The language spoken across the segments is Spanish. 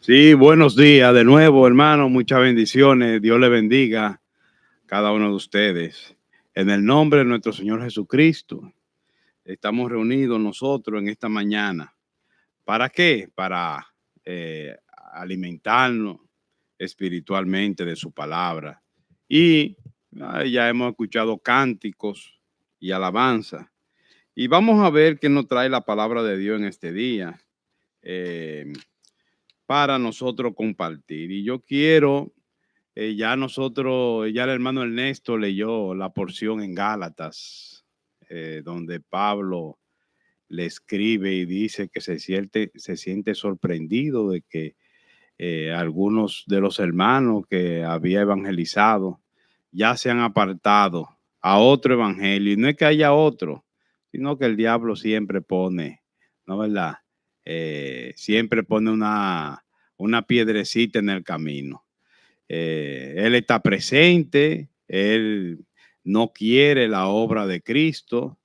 Sí, buenos días de nuevo, hermano. Muchas bendiciones. Dios le bendiga a cada uno de ustedes. En el nombre de nuestro Señor Jesucristo, estamos reunidos nosotros en esta mañana. ¿Para qué? Para eh, alimentarnos espiritualmente de su palabra. Y ya hemos escuchado cánticos y alabanza. Y vamos a ver qué nos trae la palabra de Dios en este día. Eh, para nosotros compartir. Y yo quiero, ya el hermano Ernesto leyó la porción en Gálatas, donde Pablo le escribe y dice que se siente sorprendido de que algunos de los hermanos que había evangelizado ya se han apartado a otro evangelio. Y no es que haya otro, sino que el diablo siempre pone, ¿no verdad? Siempre pone una piedrecita en el camino. Él está presente, él no quiere la obra de Cristo,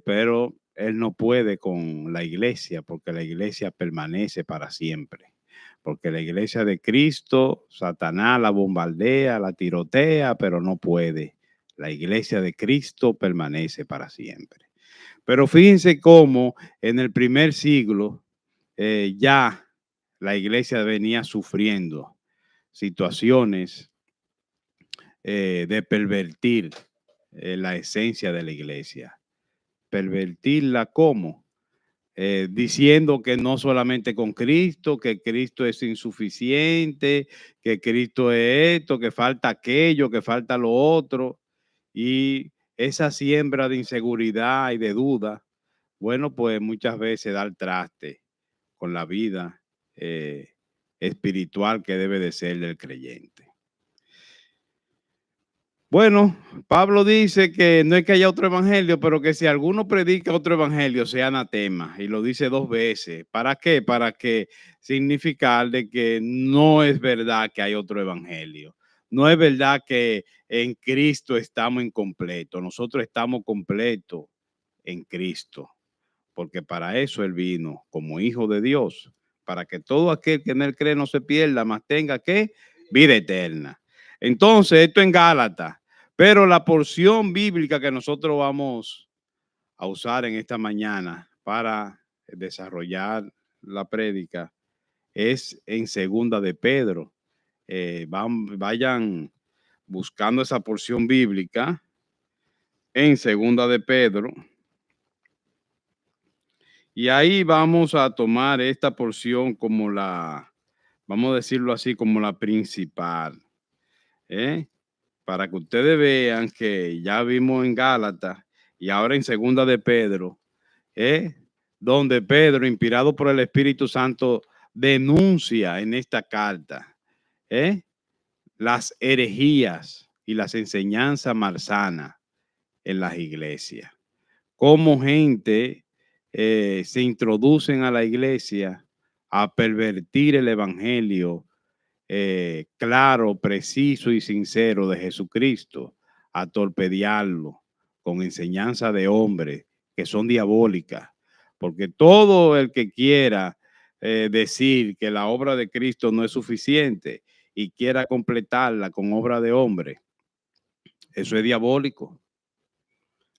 pero él no puede con la iglesia porque la iglesia permanece para siempre. Porque la iglesia de Cristo, Satanás la bombardea, la tirotea, pero no puede. La iglesia de Cristo permanece para siempre. Pero fíjense cómo en el primer siglo ya la iglesia venía sufriendo situaciones de pervertir la esencia de la iglesia. Pervertirla como diciendo que no solamente con Cristo, que Cristo es insuficiente, que Cristo es esto, que falta aquello, que falta lo otro. Y esa siembra de inseguridad y de duda, bueno, pues muchas veces da el traste con la vida eh, espiritual que debe de ser del creyente. Bueno, Pablo dice que no es que haya otro evangelio, pero que si alguno predica otro evangelio, sea anatema. Y lo dice dos veces. ¿Para qué? Para que significar de que no es verdad que hay otro evangelio. No es verdad que en Cristo estamos incompletos. Nosotros estamos completos en Cristo. Porque para eso Él vino como Hijo de Dios. Para que todo aquel que en Él cree no se pierda, mas tenga que vida eterna. Entonces, esto en Gálatas. Pero la porción bíblica que nosotros vamos a usar en esta mañana para desarrollar la prédica es en segunda de Pedro. Vayan buscando esa porción bíblica en segunda de Pedro. Y ahí vamos a tomar esta porción como vamos a decirlo así, como la principal. ¿eh? Para que ustedes vean que ya vimos en Gálatas y ahora en segunda de Pedro, ¿eh? Donde Pedro, inspirado por el Espíritu Santo, denuncia en esta carta ¿eh? las herejías y las enseñanzas malsanas en las iglesias. Cómo gente se introducen a la iglesia a pervertir el evangelio claro, preciso y sincero de Jesucristo, a torpedearlo con enseñanza de hombres que son diabólicas, porque todo el que quiera decir que la obra de Cristo no es suficiente y quiera completarla con obra de hombre, eso es diabólico.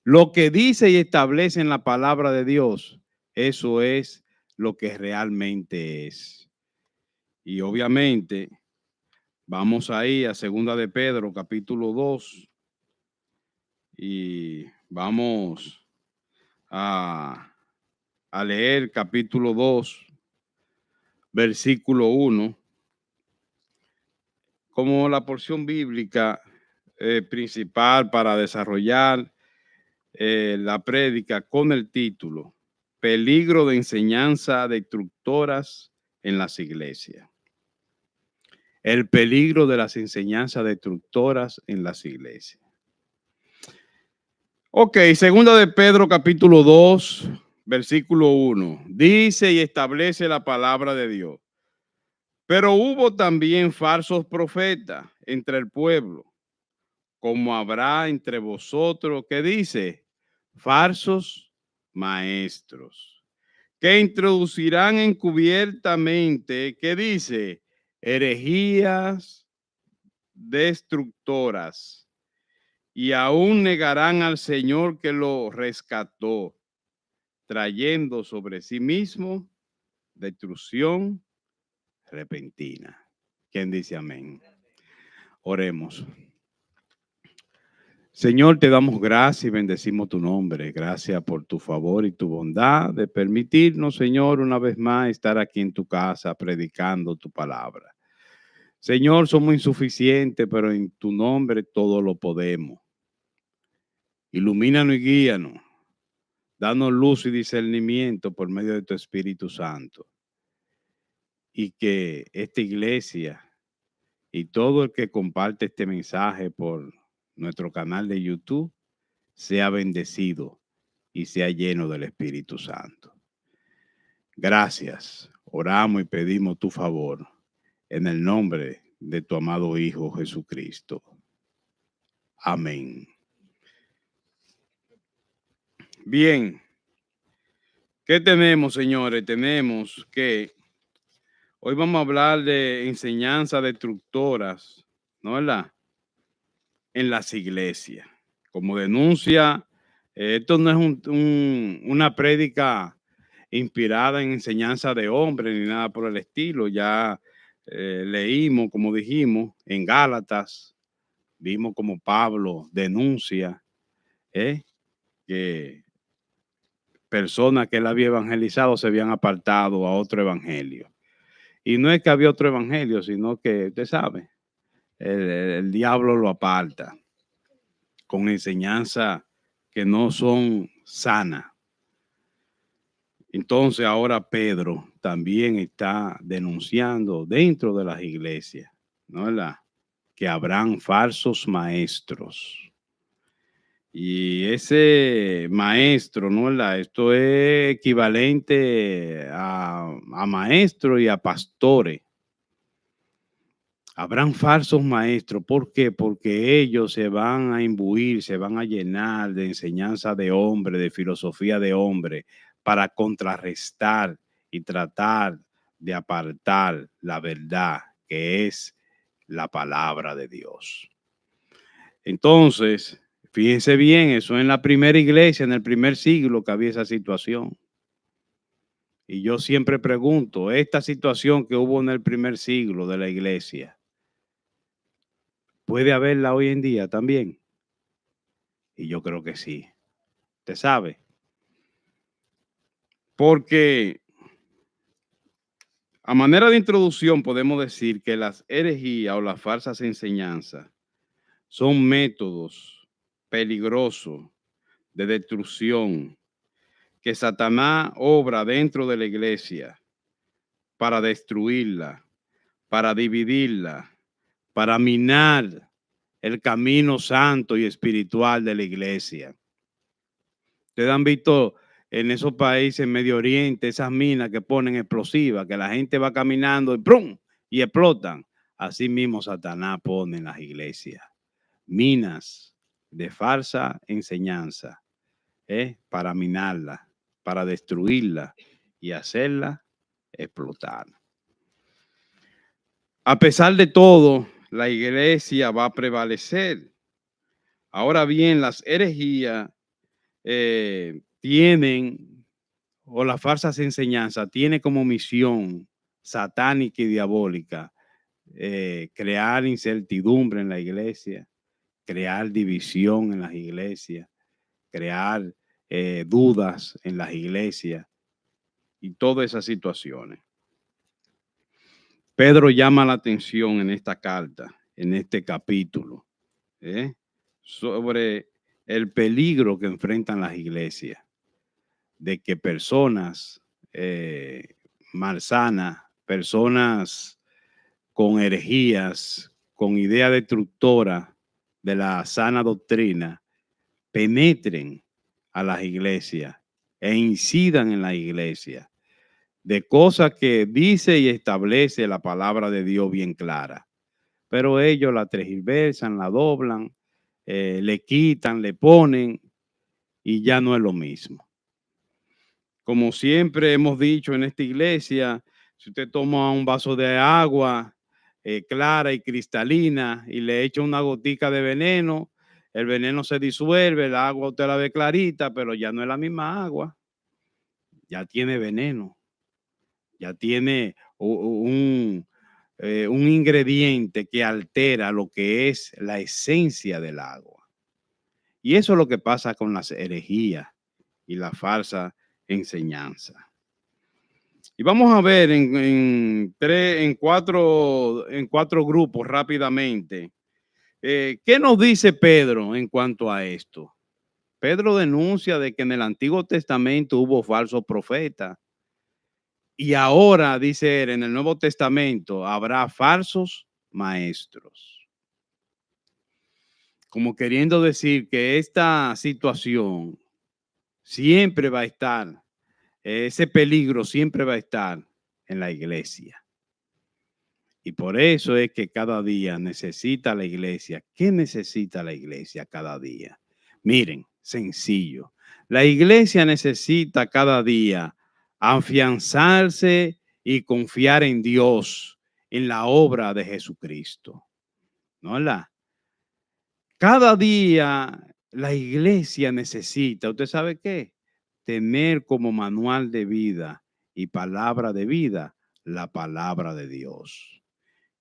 Lo que dice y establece en la palabra de Dios, eso es lo que realmente es. Y obviamente vamos ahí a segunda de Pedro, capítulo 2, y vamos a, a leer capítulo 2, versículo 1, como la porción bíblica principal para desarrollar la prédica con el título Peligro de enseñanza destructoras en las iglesias. El peligro de las enseñanzas destructoras en las iglesias. Ok, segunda de Pedro capítulo 2, versículo 1. Dice y establece la palabra de Dios. Pero hubo también falsos profetas entre el pueblo, como habrá entre vosotros, que dice, falsos maestros, que introducirán encubiertamente, ¿qué dice? Herejías destructoras, y aún negarán al Señor que lo rescató, trayendo sobre sí mismo destrucción repentina. ¿Quién dice amén? Oremos. Señor, te damos gracias y bendecimos tu nombre. Gracias por tu favor y tu bondad de permitirnos, Señor, una vez más estar aquí en tu casa predicando tu palabra. Señor, somos insuficientes, pero en tu nombre todo lo podemos. Ilumínanos y guíanos. Danos luz y discernimiento por medio de tu Espíritu Santo. Y que esta iglesia y todo el que comparte este mensaje por nuestro canal de YouTube sea bendecido y sea lleno del Espíritu Santo. Gracias. Oramos y pedimos tu favor en el nombre de tu amado Hijo Jesucristo. Amén. Bien. ¿Qué tenemos, señores? Tenemos que hoy vamos a hablar de enseñanzas destructoras, ¿no es verdad? En las iglesias. Como denuncia, esto no es una prédica inspirada en enseñanza de hombres ni nada por el estilo. Ya leímos, como dijimos, en Gálatas, vimos como Pablo denuncia que personas que él había evangelizado se habían apartado a otro evangelio. Y no es que había otro evangelio, sino que, usted sabe, el diablo lo aparta con enseñanzas que no son sanas. Entonces ahora Pedro también está denunciando dentro de las iglesias, ¿no es verdad? Que habrán falsos maestros. Y ese maestro, ¿no es verdad? Esto es equivalente a maestro y a pastores. Habrán falsos maestros. ¿Por qué? Porque ellos se van a imbuir, se van a llenar de enseñanza de hombre, de filosofía de hombre, para contrarrestar y tratar de apartar la verdad que es la palabra de Dios. Entonces, fíjense bien, eso en la primera iglesia, en el primer siglo que había esa situación. Y yo siempre pregunto, esta situación que hubo en el primer siglo de la iglesia, ¿puede haberla hoy en día también? Y yo creo que sí. ¿Usted sabe? Porque a manera de introducción podemos decir que las herejías o las falsas enseñanzas son métodos peligrosos de destrucción que Satanás obra dentro de la iglesia para destruirla, para dividirla, para minar el camino santo y espiritual de la iglesia. Ustedes han visto en esos países en Medio Oriente esas minas que ponen explosivas, que la gente va caminando y ¡prum! Y explotan. Así mismo Satanás pone en las iglesias minas de falsa enseñanza, para minarla, para destruirla y hacerla explotar. A pesar de todo, la iglesia va a prevalecer. Ahora bien, las herejías tienen, o las falsas enseñanzas, tienen como misión satánica y diabólica crear incertidumbre en la iglesia, crear división en las iglesias, crear dudas en las iglesias y todas esas situaciones. Pedro llama la atención en esta carta, en este capítulo, sobre el peligro que enfrentan las iglesias, de que personas malsanas, personas con herejías, con idea destructora de la sana doctrina, penetren a las iglesias e incidan en la iglesia de cosas que dice y establece la palabra de Dios bien clara. Pero ellos la tergiversan, la doblan, le quitan, le ponen y ya no es lo mismo. Como siempre hemos dicho en esta iglesia, si usted toma un vaso de agua clara y cristalina y le echa una gotica de veneno, el veneno se disuelve, el agua usted la ve clarita, pero ya no es la misma agua, ya tiene veneno, ya tiene un ingrediente que altera lo que es la esencia del agua. Y eso es lo que pasa con las herejías y la falsa enseñanza. Y vamos a ver en cuatro grupos rápidamente. ¿Qué nos dice Pedro en cuanto a esto? Pedro denuncia de que en el Antiguo Testamento hubo falsos profetas y ahora, dice él, en el Nuevo Testamento habrá falsos maestros. Como queriendo decir que esta situación siempre va a estar, ese peligro siempre va a estar en la iglesia. Y por eso es que cada día necesita la iglesia. ¿Qué necesita la iglesia cada día? Miren, sencillo. La iglesia necesita cada día afianzarse y confiar en Dios, en la obra de Jesucristo. ¿No la? Cada día la iglesia necesita, ¿usted sabe qué? Tener como manual de vida y palabra de vida la palabra de Dios,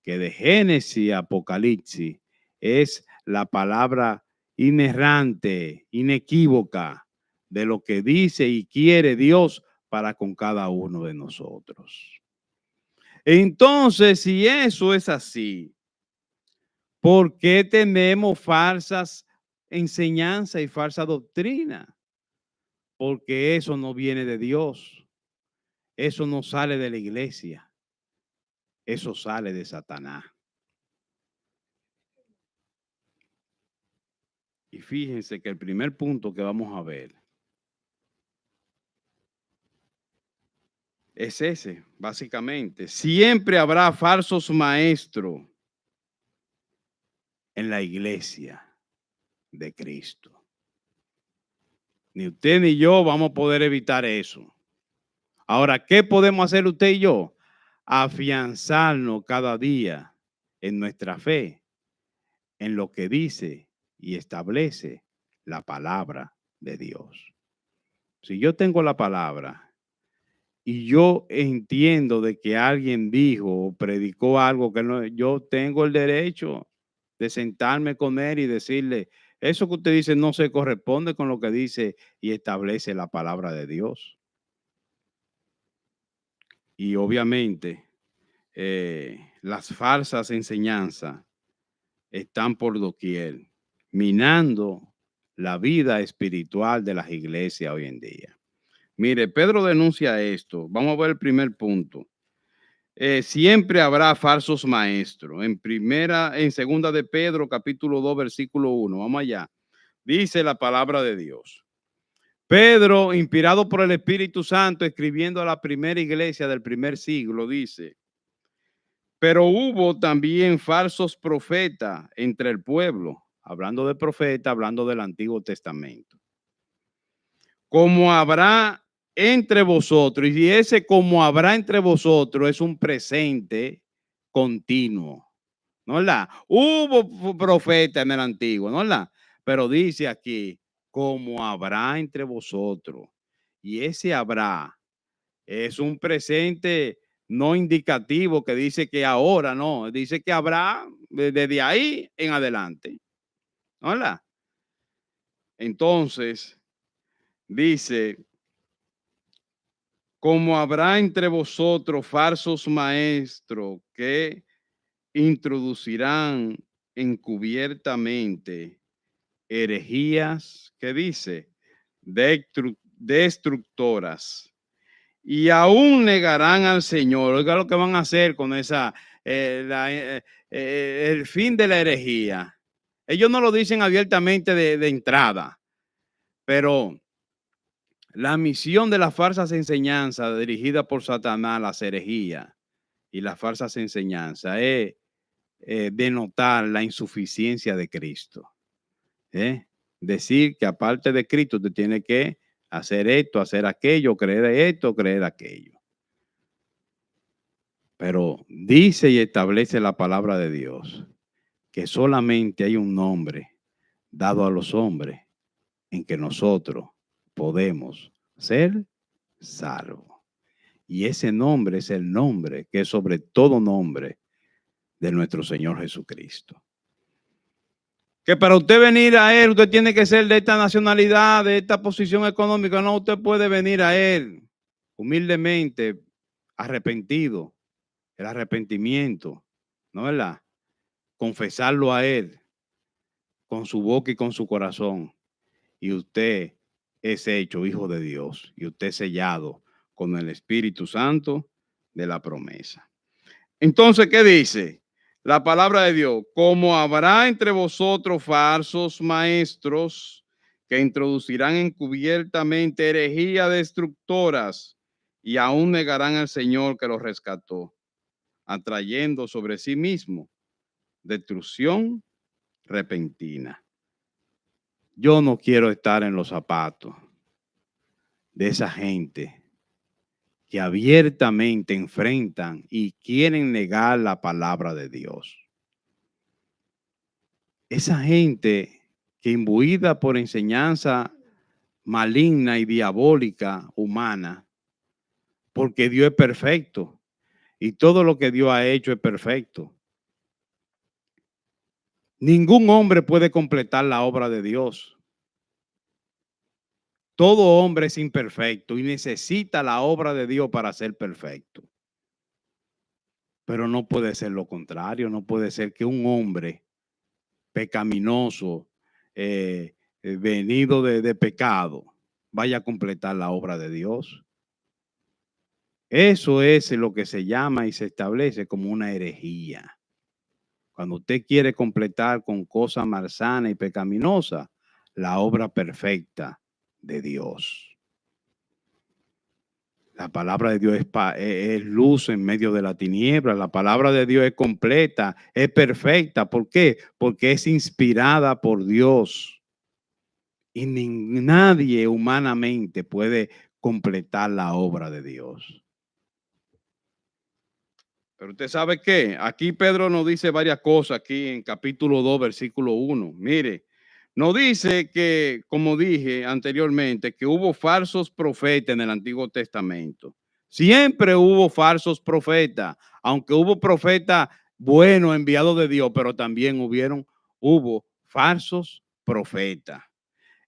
que de Génesis a Apocalipsis es la palabra inerrante, inequívoca de lo que dice y quiere Dios para con cada uno de nosotros. Entonces, si eso es así, ¿por qué tenemos falsas enseñanzas y falsa doctrina? Porque eso no viene de Dios. Eso no sale de la iglesia. Eso sale de Satanás. Y fíjense que el primer punto que vamos a ver es ese, básicamente. Siempre habrá falsos maestros en la iglesia de Cristo. Ni usted ni yo vamos a poder evitar eso. Ahora, ¿qué podemos hacer usted y yo? Afianzarnos cada día en nuestra fe, en lo que dice y establece la palabra de Dios. Si yo tengo la palabra y yo entiendo de que alguien dijo o predicó algo que no, yo tengo el derecho de sentarme con él y decirle, eso que usted dice no se corresponde con lo que dice y establece la palabra de Dios. Y obviamente las falsas enseñanzas están por doquier, minando la vida espiritual de las iglesias hoy en día. Mire, Pedro denuncia esto. Vamos a ver el primer punto. Siempre habrá falsos maestros. En segunda de Pedro, capítulo 2, versículo 1. Vamos allá. Dice la palabra de Dios. Pedro, inspirado por el Espíritu Santo, escribiendo a la primera iglesia del primer siglo, dice: pero hubo también falsos profetas entre el pueblo, hablando de profeta, hablando del Antiguo Testamento. Como habrá entre vosotros, y ese como habrá entre vosotros es un presente continuo, ¿no es la? Hubo profeta en el Antiguo, ¿no es la? Pero dice aquí, como habrá entre vosotros, y ese habrá es un presente no indicativo que dice que ahora, no, dice que habrá desde ahí en adelante. ¿Hola? Entonces, dice, como habrá entre vosotros falsos maestros que introducirán encubiertamente herejías, ¿qué dice? Destructoras. Y aún negarán al Señor. Oiga lo que van a hacer con esa, el fin de la herejía. Ellos no lo dicen abiertamente de entrada, pero la misión de las falsas enseñanzas dirigidas por Satanás, las herejías y las falsas enseñanzas, es denotar la insuficiencia de Cristo. Decir que aparte de Cristo te tiene que hacer esto, hacer aquello, creer esto, creer aquello. Pero dice y establece la palabra de Dios que solamente hay un nombre dado a los hombres en que nosotros podemos ser salvos. Y ese nombre es el nombre que es sobre todo nombre de nuestro Señor Jesucristo. Que para usted venir a Él, usted tiene que ser de esta nacionalidad, de esta posición económica. No, usted puede venir a Él humildemente, arrepentido, el arrepentimiento, ¿no es verdad? Confesarlo a Él con su boca y con su corazón. Y usted es hecho hijo de Dios y usted es sellado con el Espíritu Santo de la promesa. Entonces, ¿qué dice? La palabra de Dios, como habrá entre vosotros falsos maestros que introducirán encubiertamente herejías destructoras y aún negarán al Señor que los rescató, atrayendo sobre sí mismo destrucción repentina. Yo no quiero estar en los zapatos de esa gente que abiertamente enfrentan y quieren negar la palabra de Dios. Esa gente que imbuida por enseñanza maligna y diabólica humana, porque Dios es perfecto y todo lo que Dios ha hecho es perfecto. Ningún hombre puede completar la obra de Dios. Todo hombre es imperfecto y necesita la obra de Dios para ser perfecto. Pero no puede ser lo contrario, no puede ser que un hombre pecaminoso, venido de pecado, vaya a completar la obra de Dios. Eso es lo que se llama y se establece como una herejía. Cuando usted quiere completar con cosas malsanas y pecaminosas la obra perfecta de Dios. La palabra de Dios es luz en medio de la tiniebla. La palabra de Dios es completa, es perfecta. ¿Por qué? Porque es inspirada por Dios. Y nadie humanamente puede completar la obra de Dios. Pero usted sabe qué, aquí Pedro nos dice varias cosas aquí en capítulo 2, versículo 1. Mire, nos dice que, como dije anteriormente, que hubo falsos profetas en el Antiguo Testamento. Siempre hubo falsos profetas, aunque hubo profetas buenos enviados de Dios, pero también hubo falsos profetas.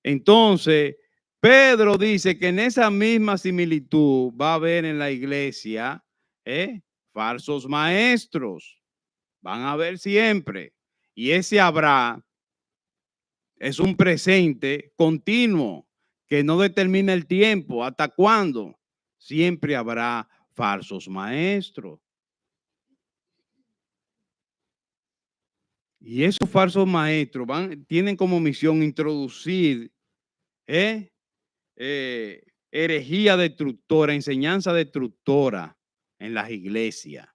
Entonces, Pedro dice que en esa misma similitud va a haber en la iglesia, falsos maestros. Van a haber siempre. Y ese habrá es un presente continuo que no determina el tiempo. ¿Hasta cuándo? Siempre habrá falsos maestros. Y esos falsos maestros tienen como misión introducir herejía destructora, enseñanza destructora en las iglesias.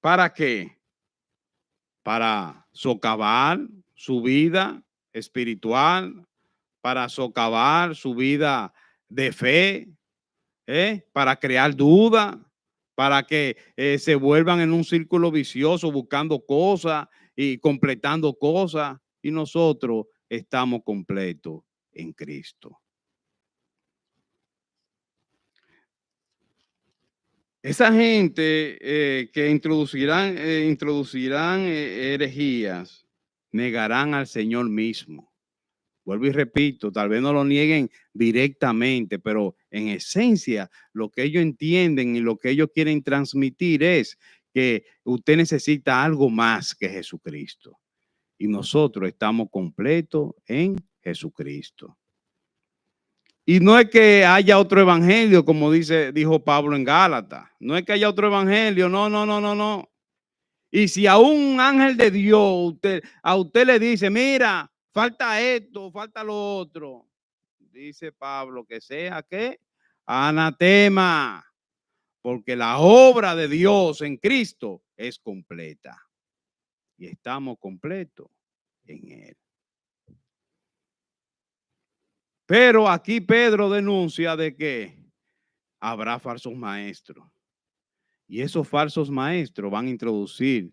¿Para qué? Para socavar su vida espiritual, para socavar su vida de fe, para crear duda, para que se vuelvan en un círculo vicioso buscando cosas y completando cosas. Y nosotros estamos completos en Cristo. Esa gente que introducirán herejías, negarán al Señor mismo. Vuelvo y repito, tal vez no lo nieguen directamente, pero en esencia lo que ellos entienden y lo que ellos quieren transmitir es que usted necesita algo más que Jesucristo. Y nosotros estamos completos en Jesucristo. Y no es que haya otro evangelio, como dijo Pablo en Gálatas. No es que haya otro evangelio, no, no, no, no, no. Y si a un ángel de Dios a usted le dice, mira, falta esto, falta lo otro, dice Pablo, que sea que anatema, porque la obra de Dios en Cristo es completa y estamos completos en Él. Pero aquí Pedro denuncia de que habrá falsos maestros. Y esos falsos maestros van a introducir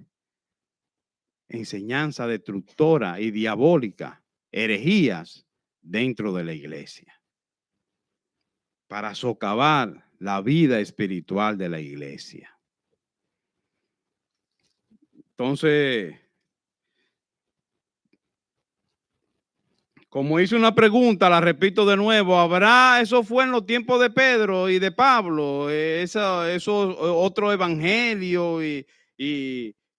enseñanza destructora y diabólica, herejías dentro de la iglesia, para socavar la vida espiritual de la iglesia. Entonces, como hice una pregunta, la repito de nuevo, ¿habrá, eso fue en los tiempos de Pedro y de Pablo, eso otro evangelio y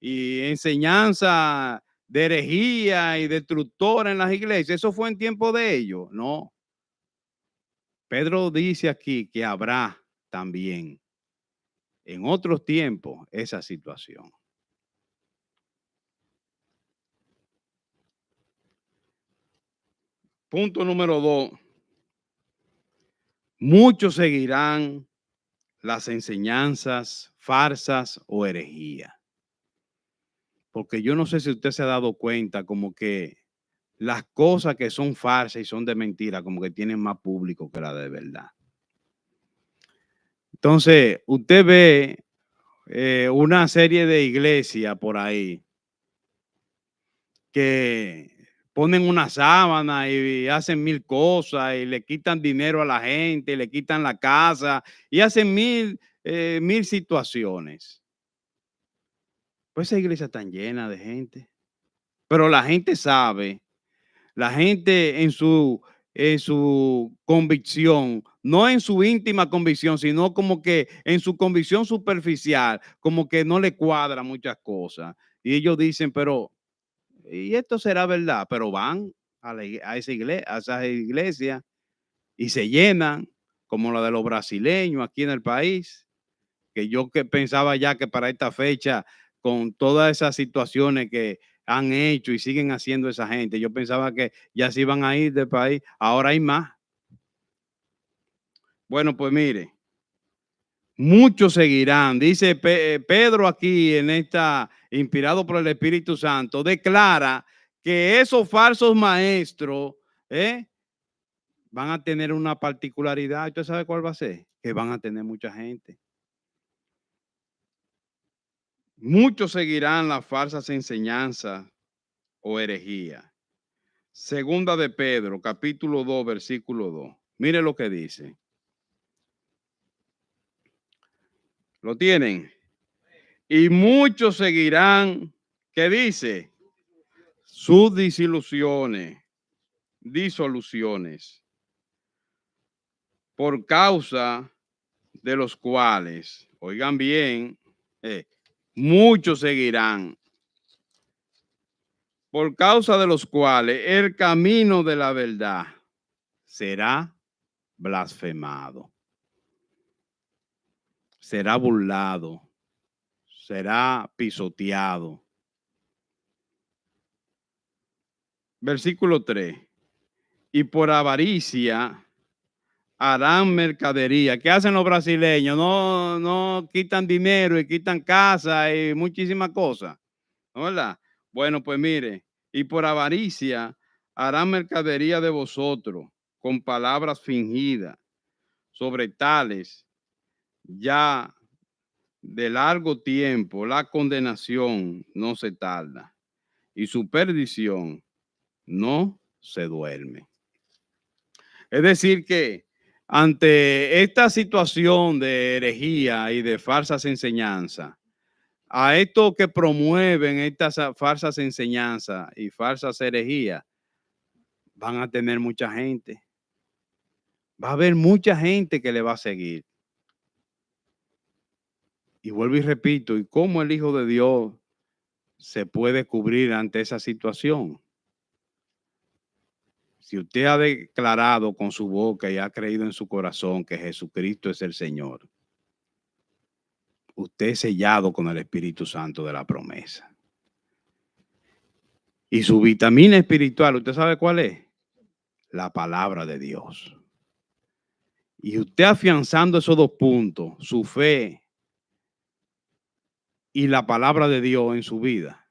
enseñanza de herejía y destructora en las iglesias? ¿Eso fue en tiempo de ellos? No. Pedro dice aquí que habrá también en otros tiempos esa situación. Punto número 2. Muchos seguirán las enseñanzas falsas o herejía. Porque yo no sé si usted se ha dado cuenta como que las cosas que son falsas y son de mentira como que tienen más público que la de verdad. Entonces, usted ve una serie de iglesias por ahí que ponen una sábana y hacen mil cosas y le quitan dinero a la gente, y le quitan la casa y hacen mil situaciones. Pues esa iglesia está llena de gente, pero la gente sabe, la gente en su convicción, no en su íntima convicción, sino como que en su convicción superficial, como que no le cuadra muchas cosas. Y ellos dicen, pero y esto será verdad, pero van a esas iglesias y se llenan, como la de los brasileños aquí en el país, que yo que pensaba ya que para esta fecha, con todas esas situaciones que han hecho y siguen haciendo esa gente, yo pensaba que ya se iban a ir del país, ahora hay más. Bueno, pues mire, muchos seguirán, dice Pedro aquí en esta, inspirado por el Espíritu Santo, declara que esos falsos maestros van a tener una particularidad. ¿Usted sabe cuál va a ser? Que van a tener mucha gente. Muchos seguirán las falsas enseñanzas o herejía. Segunda de Pedro, capítulo 2, versículo 2. Mire lo que dice. ¿Lo tienen? Y muchos seguirán, ¿qué dice? Sus disoluciones, por causa de los cuales, oigan bien, muchos seguirán, por causa de los cuales el camino de la verdad será blasfemado, será burlado, será pisoteado. Versículo 3. Y por avaricia harán mercadería. ¿Qué hacen los brasileños? No quitan dinero y quitan casa y muchísimas cosas, ¿no, verdad? Bueno, pues mire, y por avaricia harán mercadería de vosotros con palabras fingidas. Sobre tales, ya de largo tiempo, la condenación no se tarda y su perdición no se duerme. Es decir que ante esta situación de herejía y de falsas enseñanzas, a estos que promueven estas falsas enseñanzas y falsas herejías, van a tener mucha gente. Va a haber mucha gente que le va a seguir. Y vuelvo y repito, ¿y cómo el Hijo de Dios se puede cubrir ante esa situación? Si usted ha declarado con su boca y ha creído en su corazón que Jesucristo es el Señor, usted es sellado con el Espíritu Santo de la promesa. Y su vitamina espiritual, ¿usted sabe cuál es? La palabra de Dios. Y usted afianzando esos dos puntos, su fe y la palabra de Dios en su vida,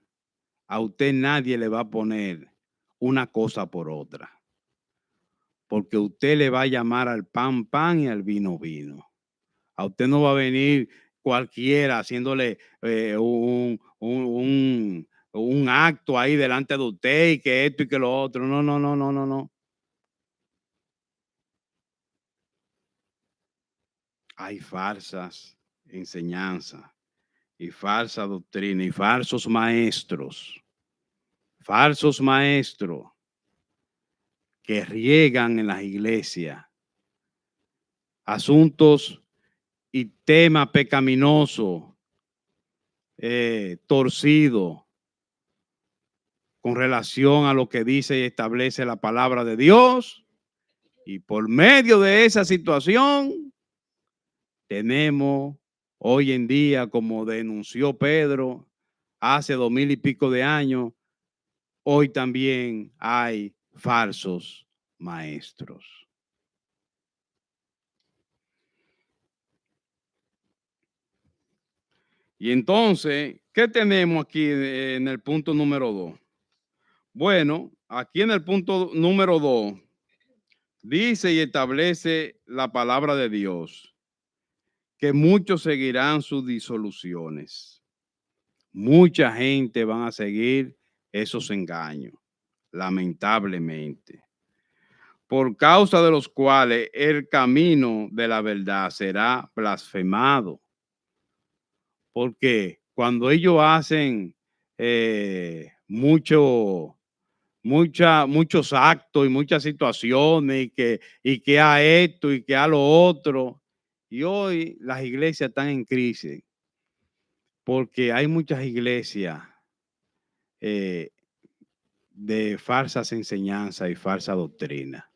a usted nadie le va a poner una cosa por otra. porque usted le va a llamar al pan pan y al vino vino. A usted no va a venir cualquiera haciéndole un acto ahí delante de usted y que esto y que lo otro. No, no, no, no, no, no. Hay falsas enseñanzas y falsa doctrina y falsos maestros que riegan en las iglesias asuntos y temas pecaminosos, torcidos, con relación a lo que dice y establece la palabra de Dios. Y por medio de esa situación tenemos hoy en día, como denunció Pedro hace 2000 y pico de años, hoy también hay falsos maestros. Y entonces, ¿qué tenemos aquí en el punto número 2? Bueno, aquí en el punto número 2 dice y establece la palabra de Dios que muchos seguirán sus disoluciones. Mucha gente van a seguir esos engaños, lamentablemente, por causa de los cuales el camino de la verdad será blasfemado. Porque cuando ellos hacen muchos actos y muchas situaciones y que a esto y que a lo otro, y hoy las iglesias están en crisis porque hay muchas iglesias eh, de falsas enseñanzas y falsa doctrina.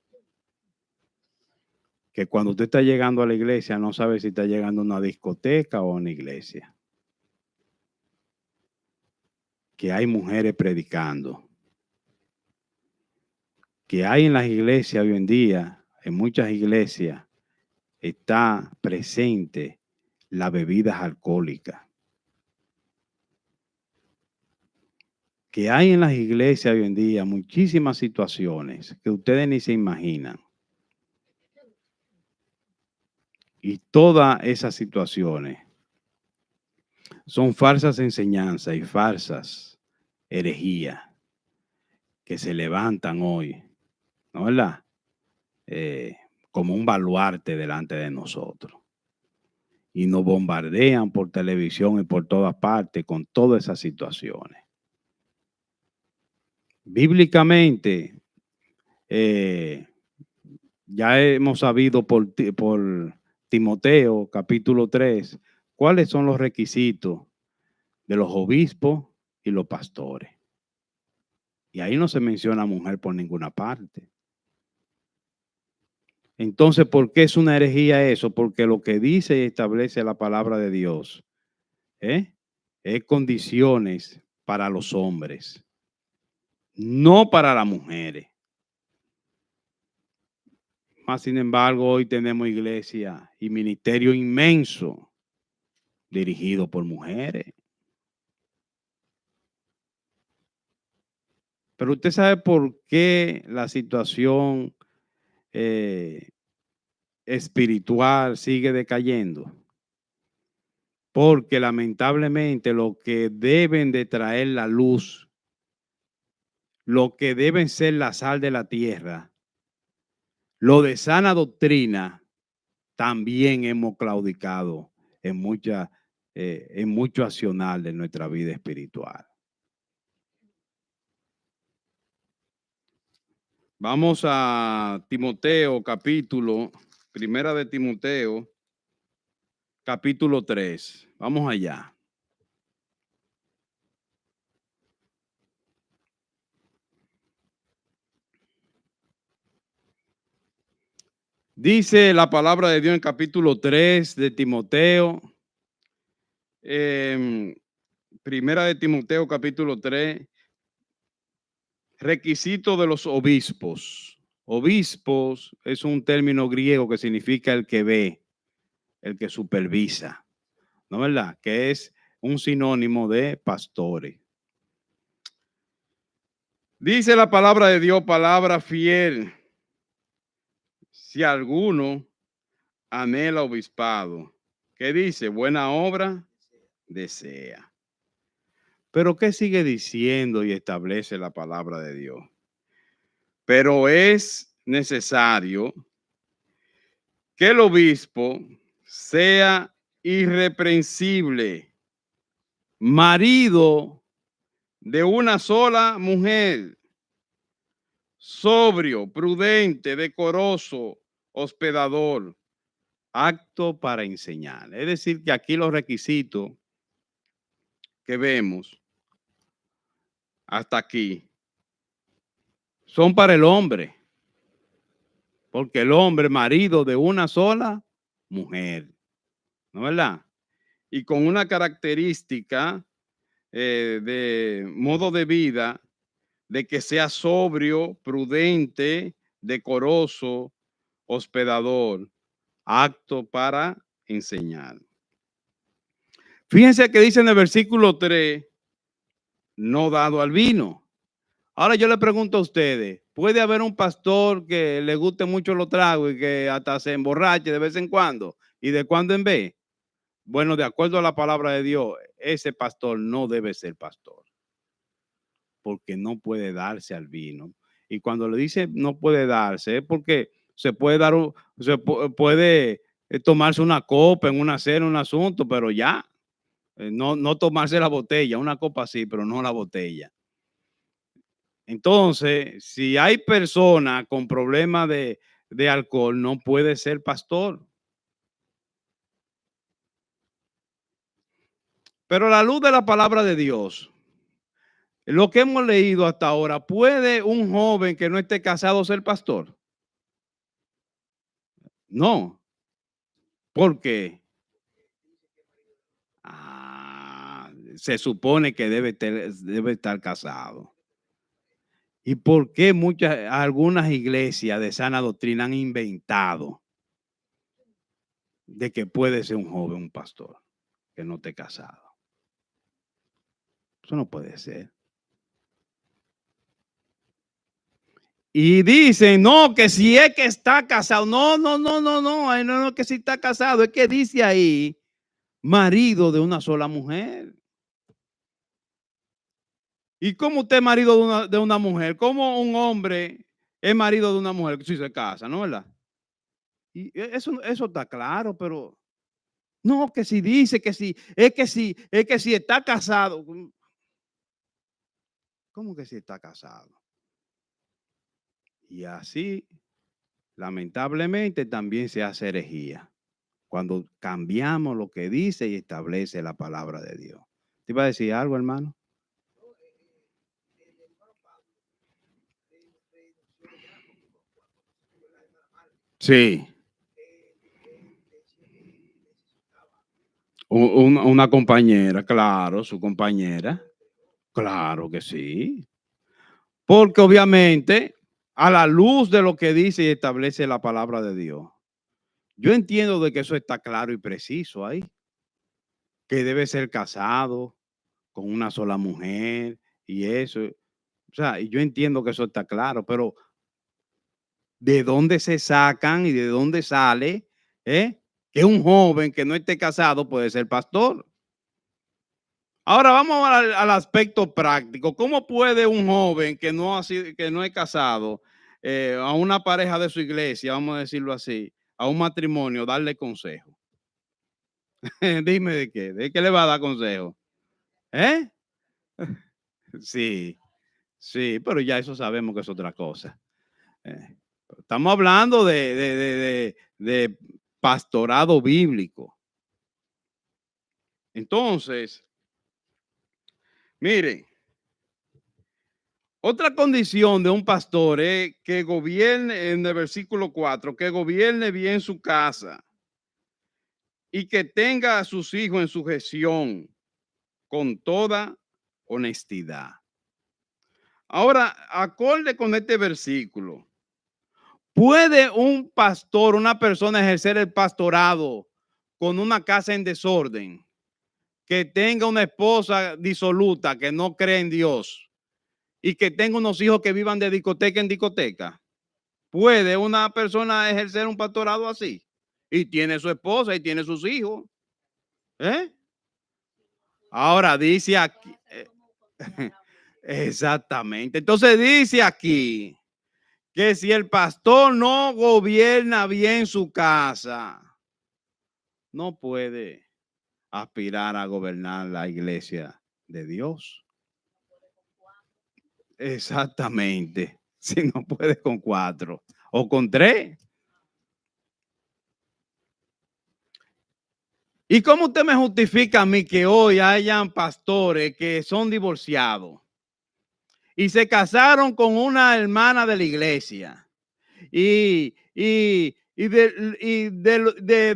Que cuando usted está llegando a la iglesia no sabe si está llegando a una discoteca o a una iglesia. Que hay mujeres predicando. Que hay en las iglesias hoy en día, en muchas iglesias, está presente las bebidas alcohólicas. Que hay en las iglesias hoy en día muchísimas situaciones que ustedes ni se imaginan. Y todas esas situaciones son falsas enseñanzas y falsas herejías que se levantan hoy, ¿no es verdad? Como un baluarte delante de nosotros. Y nos bombardean por televisión y por todas partes con todas esas situaciones. Bíblicamente, ya hemos sabido por Timoteo, capítulo 3, cuáles son los requisitos de los obispos y los pastores. Y ahí no se menciona mujer por ninguna parte. Entonces, ¿por qué es una herejía eso? Porque lo que dice y establece la palabra de Dios es condiciones para los hombres, no para las mujeres. Más sin embargo, hoy tenemos iglesia y ministerio inmenso dirigido por mujeres. Pero usted sabe por qué la situación espiritual sigue decayendo. Porque lamentablemente lo que deben de traer la luz, lo que deben ser la sal de la tierra, lo de sana doctrina, también hemos claudicado en mucho accionar de nuestra vida espiritual. Vamos a Timoteo, primera de Timoteo, capítulo 3. Vamos allá. Dice la palabra de Dios en capítulo 3 de Timoteo. Primera de Timoteo, capítulo 3. Requisito de los obispos. Obispos es un término griego que significa el que ve, el que supervisa, ¿no es verdad? Que es un sinónimo de pastores. Dice la palabra de Dios, palabra fiel, si alguno anhela obispado, ¿qué dice? Buena obra desea. Pero ¿qué sigue diciendo y establece la palabra de Dios? Pero es necesario que el obispo sea irreprensible, marido de una sola mujer, sobrio, prudente, decoroso, hospedador, apto para enseñar. Es decir, que aquí los requisitos que vemos hasta aquí son para el hombre, porque el hombre, marido de una sola mujer, ¿no es verdad? Y con una característica de modo de vida, de que sea sobrio, prudente, decoroso, hospedador, apto para enseñar. Fíjense que dice en el versículo 3, no dado al vino. Ahora yo le pregunto a ustedes, ¿puede haber un pastor que le guste mucho los tragos y que hasta se emborrache de vez en cuando y de cuando en vez? Bueno, de acuerdo a la palabra de Dios, ese pastor no debe ser pastor, porque no puede darse al vino. Y cuando le dice no puede darse, es porque se puede dar, puede tomarse una copa en una cena, un asunto, pero ya, no tomarse la botella, una copa sí, pero no la botella. Entonces, si hay personas con problemas de alcohol, no puede ser pastor. Pero a la luz de la palabra de Dios, lo que hemos leído hasta ahora, ¿puede un joven que no esté casado ser pastor? No. ¿Por qué? Se supone que debe estar casado. ¿Y por qué algunas iglesias de sana doctrina han inventado de que puede ser un joven, un pastor, que no esté casado? Eso no puede ser. Y dicen, no, que si es que está casado. No, que si está casado. Es que dice ahí, marido de una sola mujer. ¿Y cómo usted es marido de una mujer? ¿Cómo un hombre es marido de una mujer si se casa, no verdad? Y eso está claro, pero no, que si dice que si, es que si está casado. ¿Cómo que si está casado? Y así, lamentablemente, también se hace herejía cuando cambiamos lo que dice y establece la palabra de Dios. ¿Te iba a decir algo, hermano? Sí. Una compañera, claro, su compañera. Claro que sí. Porque obviamente, a la luz de lo que dice y establece la palabra de Dios, yo entiendo de que eso está claro y preciso ahí, que debe ser casado con una sola mujer y eso. O sea, y yo entiendo que eso está claro, pero ¿de dónde se sacan y de dónde sale que un joven que no esté casado puede ser pastor? Ahora vamos al aspecto práctico. ¿Cómo puede un joven que no es casado a una pareja de su iglesia, vamos a decirlo así, a un matrimonio, darle consejo? Dime de qué. ¿De qué le va a dar consejo? ¿Eh? Sí, sí, pero ya eso sabemos que es otra cosa. Eh, Estamos hablando de pastorado bíblico. Entonces, miren, otra condición de un pastor es que gobierne, en el versículo 4, que gobierne bien su casa y que tenga a sus hijos en sujeción con toda honestidad. Ahora, acorde con este versículo, ¿puede un pastor, una persona ejercer el pastorado con una casa en desorden? Que tenga una esposa disoluta, que no cree en Dios y que tenga unos hijos que vivan de discoteca en discoteca. ¿Puede una persona ejercer un pastorado así? Y tiene su esposa y tiene sus hijos, ¿eh? Ahora dice aquí, exactamente. Entonces dice aquí que si el pastor no gobierna bien su casa, no puede aspirar a gobernar la iglesia de Dios. Exactamente. Si no puede con 4 o con 3. ¿Y cómo usted me justifica a mí que hoy hayan pastores que son divorciados y se casaron con una hermana de la iglesia? Y de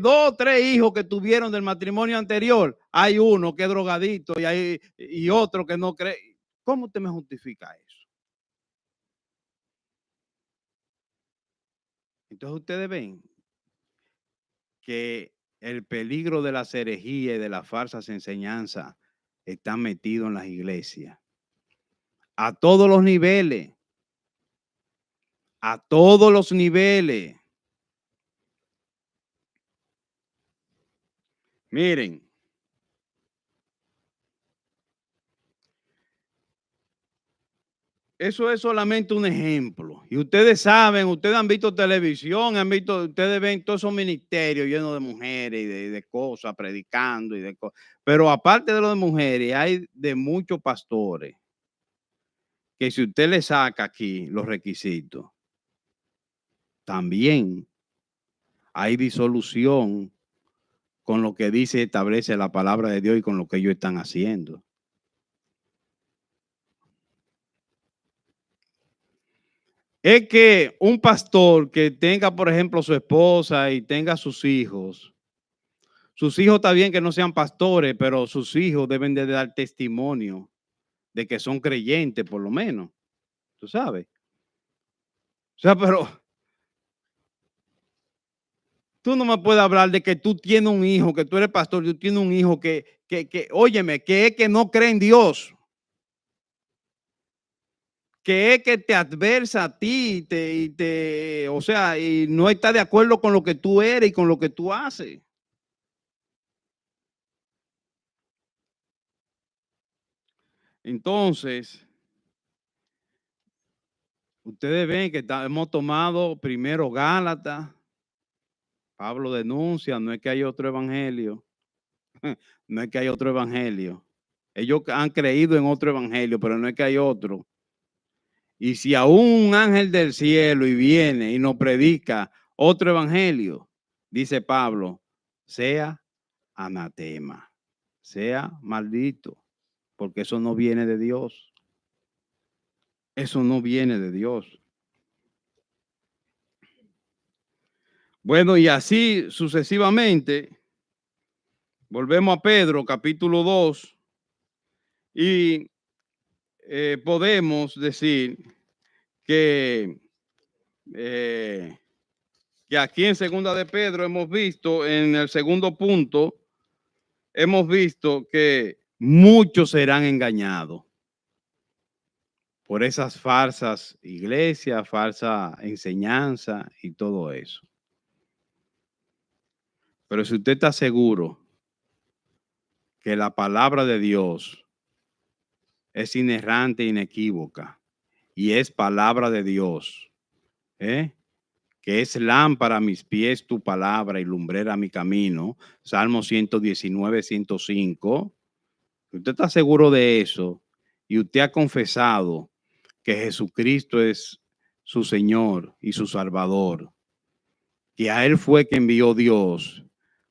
2 o 3 hijos que tuvieron del matrimonio anterior, hay uno que es drogadito y otro que no cree. ¿Cómo usted me justifica eso? Entonces ustedes ven que el peligro de las herejías y de las falsas enseñanzas está metido en las iglesias a todos los niveles, a todos los niveles. Miren, eso es solamente un ejemplo. Y ustedes saben, ustedes han visto televisión, ustedes ven todos esos ministerios llenos de mujeres y de cosas, predicando y de cosas. Pero aparte de lo de mujeres, hay de muchos pastores que si usted le saca aquí los requisitos, también hay disolución con lo que dice, establece la palabra de Dios y con lo que ellos están haciendo. Es que un pastor que tenga, por ejemplo, su esposa y tenga sus hijos está bien que no sean pastores, pero sus hijos deben de dar testimonio de que son creyentes, por lo menos, tú sabes. O sea, pero tú no me puedes hablar de que tú tienes un hijo, que tú eres pastor, tú tienes un hijo óyeme, que es que no cree en Dios, que es que te adversa a ti o sea, y no está de acuerdo con lo que tú eres y con lo que tú haces. Entonces, ustedes ven que hemos tomado primero Gálatas. Pablo denuncia, no es que hay otro evangelio, no es que hay otro evangelio. Ellos han creído en otro evangelio, pero no es que hay otro. Y si aún un ángel del cielo y viene y nos predica otro evangelio, dice Pablo, sea anatema, sea maldito, porque eso no viene de Dios. Eso no viene de Dios. Bueno, y así sucesivamente, volvemos a Pedro, capítulo 2, y podemos decir que, eh, que aquí en Segunda de Pedro hemos visto, en el segundo punto, hemos visto que muchos serán engañados por esas falsas iglesias, falsa enseñanza y todo eso. Pero si usted está seguro que la palabra de Dios es inerrante e inequívoca y es palabra de Dios, que es lámpara a mis pies tu palabra y lumbrera mi camino, Salmo 119, 105. Usted está seguro de eso y usted ha confesado que Jesucristo es su Señor y su Salvador, que a Él fue que envió Dios.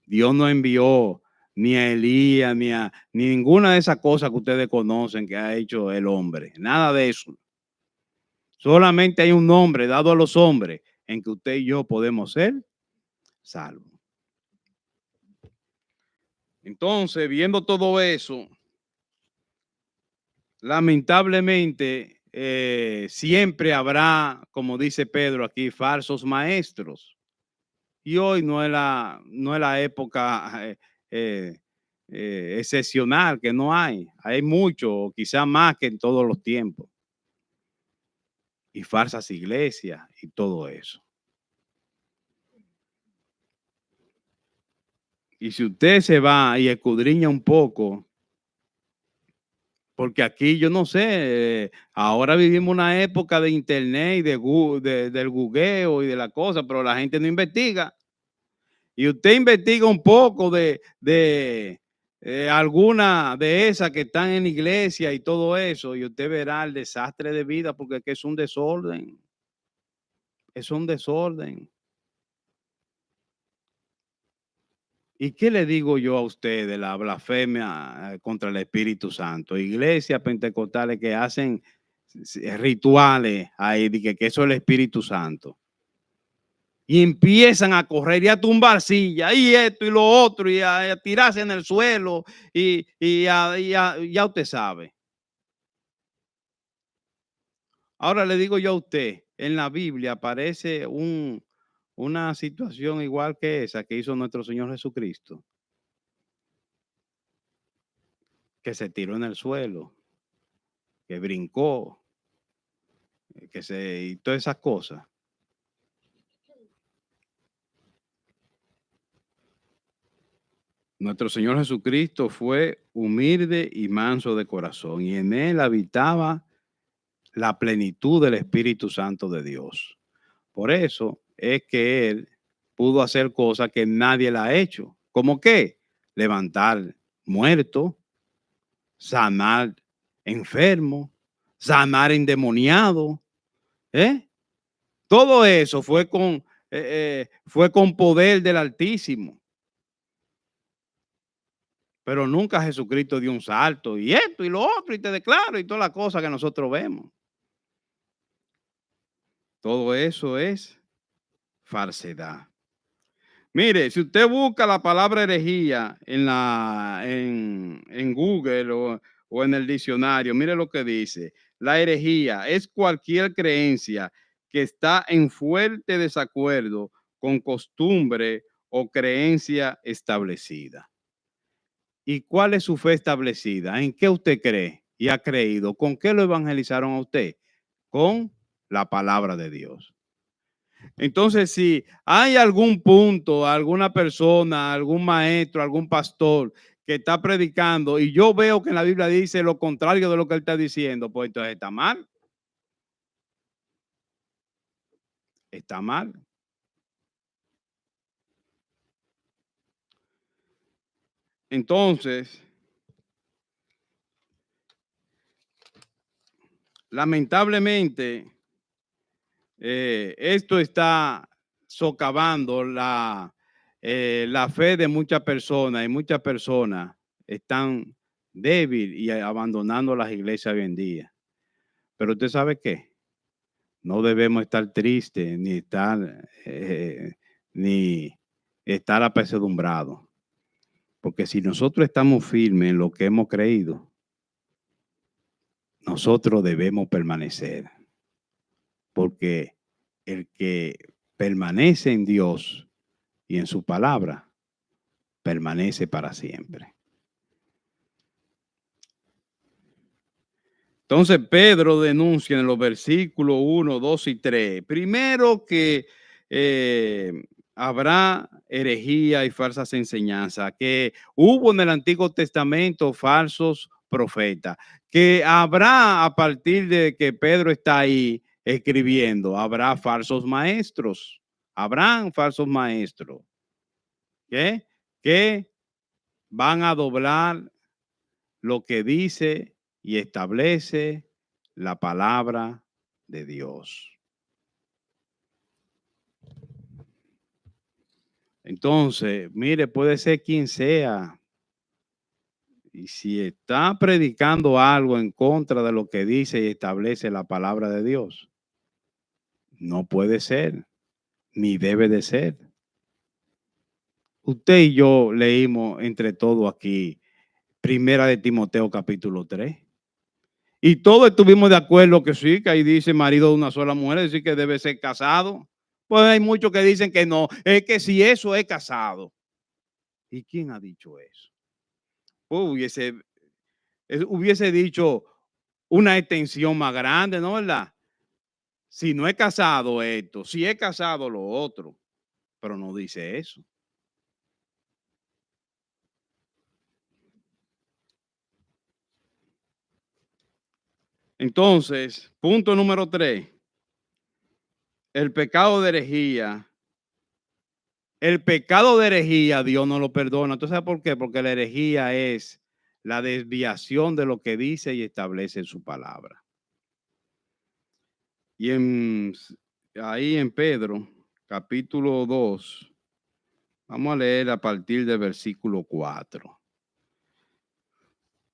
Dios no envió ni a Elías, ni ninguna de esas cosas que ustedes conocen que ha hecho el hombre. Nada de eso. Solamente hay un nombre dado a los hombres en que usted y yo podemos ser salvos. Entonces, viendo todo eso, lamentablemente siempre habrá, como dice Pedro aquí, falsos maestros. Y hoy no es la época eh, excepcional que no hay. Hay mucho, quizá más que en todos los tiempos. y falsas iglesias y todo eso. Y si usted se va y escudriña un poco, porque aquí yo no sé, ahora vivimos una época de internet y del googleo y de la cosa, pero la gente no investiga. Y usted investiga un poco de alguna de esas que están en iglesia y todo eso, y usted verá el desastre de vida, porque es que es un desorden, es un desorden. ¿Y qué le digo yo a usted de la blasfemia contra el Espíritu Santo? Iglesias pentecostales que hacen rituales ahí, de que eso es el Espíritu Santo. Y empiezan a correr y a tumbar sillas y esto y lo otro y a tirarse en el suelo ya usted sabe. Ahora le digo yo a usted, en la Biblia aparece una situación igual que esa que hizo nuestro Señor Jesucristo, que se tiró en el suelo, que brincó, y todas esas cosas. Nuestro Señor Jesucristo fue humilde y manso de corazón, y en él habitaba la plenitud del Espíritu Santo de Dios. Por eso es que él pudo hacer cosas que nadie la ha hecho. ¿Cómo qué? Levantar muertos, sanar enfermos, sanar endemoniados. ¿Eh? Todo eso fue con poder del Altísimo. Pero nunca Jesucristo dio un salto y esto y lo otro y te declaro y todas las cosas que nosotros vemos. Todo eso es falsedad. Mire, si usted busca la palabra herejía en Google o en el diccionario, mire lo que dice. La herejía es cualquier creencia que está en fuerte desacuerdo con costumbre o creencia establecida. ¿Y cuál es su fe establecida? ¿En qué usted cree y ha creído? ¿Con qué lo evangelizaron a usted? Con la palabra de Dios. Entonces, si hay algún punto, alguna persona, algún maestro, algún pastor que está predicando y yo veo que en la Biblia dice lo contrario de lo que él está diciendo, pues entonces está mal. Está mal. Entonces, lamentablemente, esto está socavando la fe de muchas personas y muchas personas están débiles y abandonando las iglesias hoy en día. Pero usted sabe qué, no debemos estar tristes ni estar apesadumbrados, porque si nosotros estamos firmes en lo que hemos creído, nosotros debemos permanecer, porque el que permanece en Dios y en su palabra, permanece para siempre. Entonces Pedro denuncia en los versículos 1, 2 y 3, primero que eh, habrá herejía y falsas enseñanzas, que hubo en el Antiguo Testamento falsos profetas, que habrá a partir de que Pedro está ahí escribiendo, habrá falsos maestros, habrán falsos maestros, ¿qué? Que van a doblar lo que dice y establece la palabra de Dios. Entonces, mire, puede ser quien sea. Y si está predicando algo en contra de lo que dice y establece la palabra de Dios, no puede ser, ni debe de ser. Usted y yo leímos entre todos aquí Primera de Timoteo capítulo 3. Y todos estuvimos de acuerdo que sí, que ahí dice marido de una sola mujer, es decir, que debe ser casado. Pues hay muchos que dicen que no, es que si eso es casado. ¿Y quién ha dicho eso? Pues hubiese dicho una extensión más grande, ¿no? ¿Verdad? Si no he casado esto, si he casado lo otro, pero no dice eso. Entonces, punto número 3, el pecado de herejía. El pecado de herejía Dios no lo perdona. ¿Tú sabes por qué? Porque la herejía es la desviación de lo que dice y establece en su palabra. Y ahí en Pedro, capítulo 2, vamos a leer a partir del versículo 4.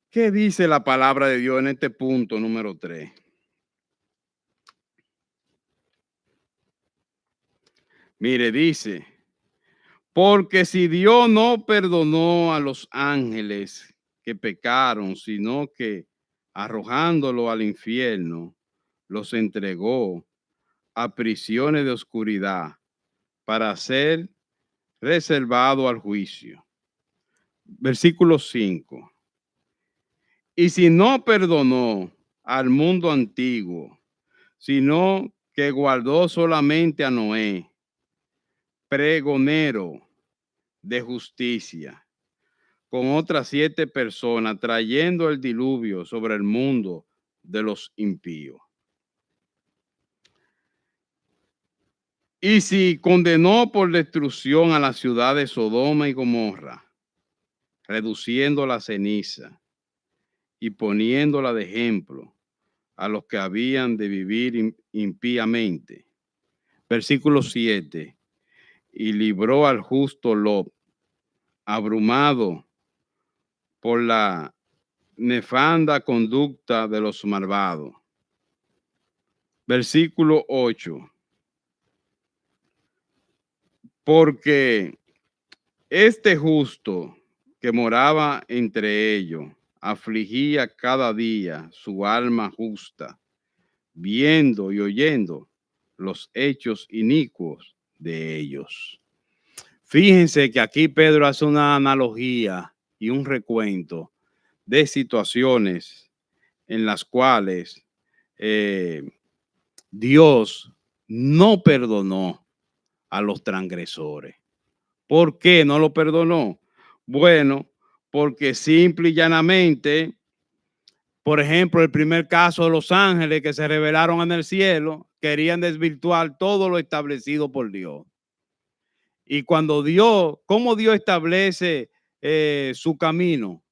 ¿Qué dice la palabra de Dios en este punto número 3? Mire, dice, porque si Dios no perdonó a los ángeles que pecaron, sino que arrojándolo al infierno, los entregó a prisiones de oscuridad para ser reservado al juicio. Versículo 5. Y si no perdonó al mundo antiguo, sino que guardó solamente a Noé, pregonero de justicia, con otras 7 personas, trayendo el diluvio sobre el mundo de los impíos. Y si condenó por destrucción a la ciudad de Sodoma y Gomorra, reduciendo la ceniza y poniéndola de ejemplo a los que habían de vivir impíamente. Versículo 7. Y libró al justo Lot, abrumado por la nefanda conducta de los malvados. Versículo 8. Porque este justo que moraba entre ellos afligía cada día su alma justa, viendo y oyendo los hechos inicuos de ellos. Fíjense que aquí Pedro hace una analogía y un recuento de situaciones en las cuales Dios no perdonó a los transgresores. ¿Por qué no lo perdonó? Bueno, porque simple y llanamente, por ejemplo, el primer caso de los ángeles que se rebelaron en el cielo, querían desvirtuar todo lo establecido por Dios. Y cuando Dios, ¿cómo Dios establece su camino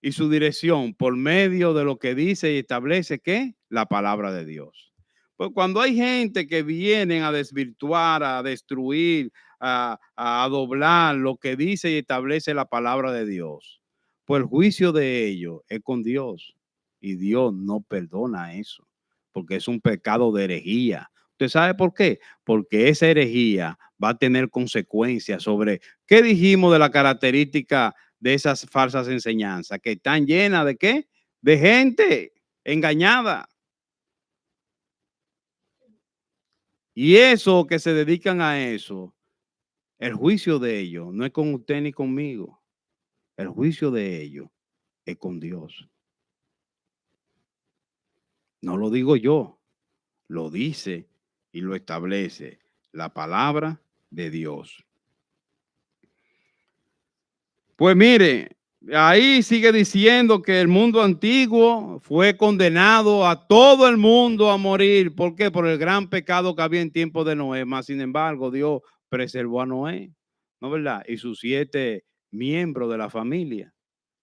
y su dirección? Por medio de lo que dice y establece, ¿qué? La palabra de Dios. Pues cuando hay gente que vienen a desvirtuar, a destruir, a doblar lo que dice y establece la palabra de Dios, pues el juicio de ellos es con Dios. Y Dios no perdona eso, porque es un pecado de herejía. ¿Usted sabe por qué? Porque esa herejía va a tener consecuencias sobre qué dijimos de la característica de esas falsas enseñanzas, que están llenas de qué? De gente engañada. Y eso que se dedican a eso, el juicio de ellos no es con usted ni conmigo. El juicio de ellos es con Dios. No lo digo yo, lo dice y lo establece la palabra de Dios. Pues mire, ahí sigue diciendo que el mundo antiguo fue condenado a todo el mundo a morir. ¿Por qué? Por el gran pecado que había en tiempo de Noé. Mas, sin embargo, Dios preservó a Noé, ¿no verdad? Y sus 7 miembros de la familia.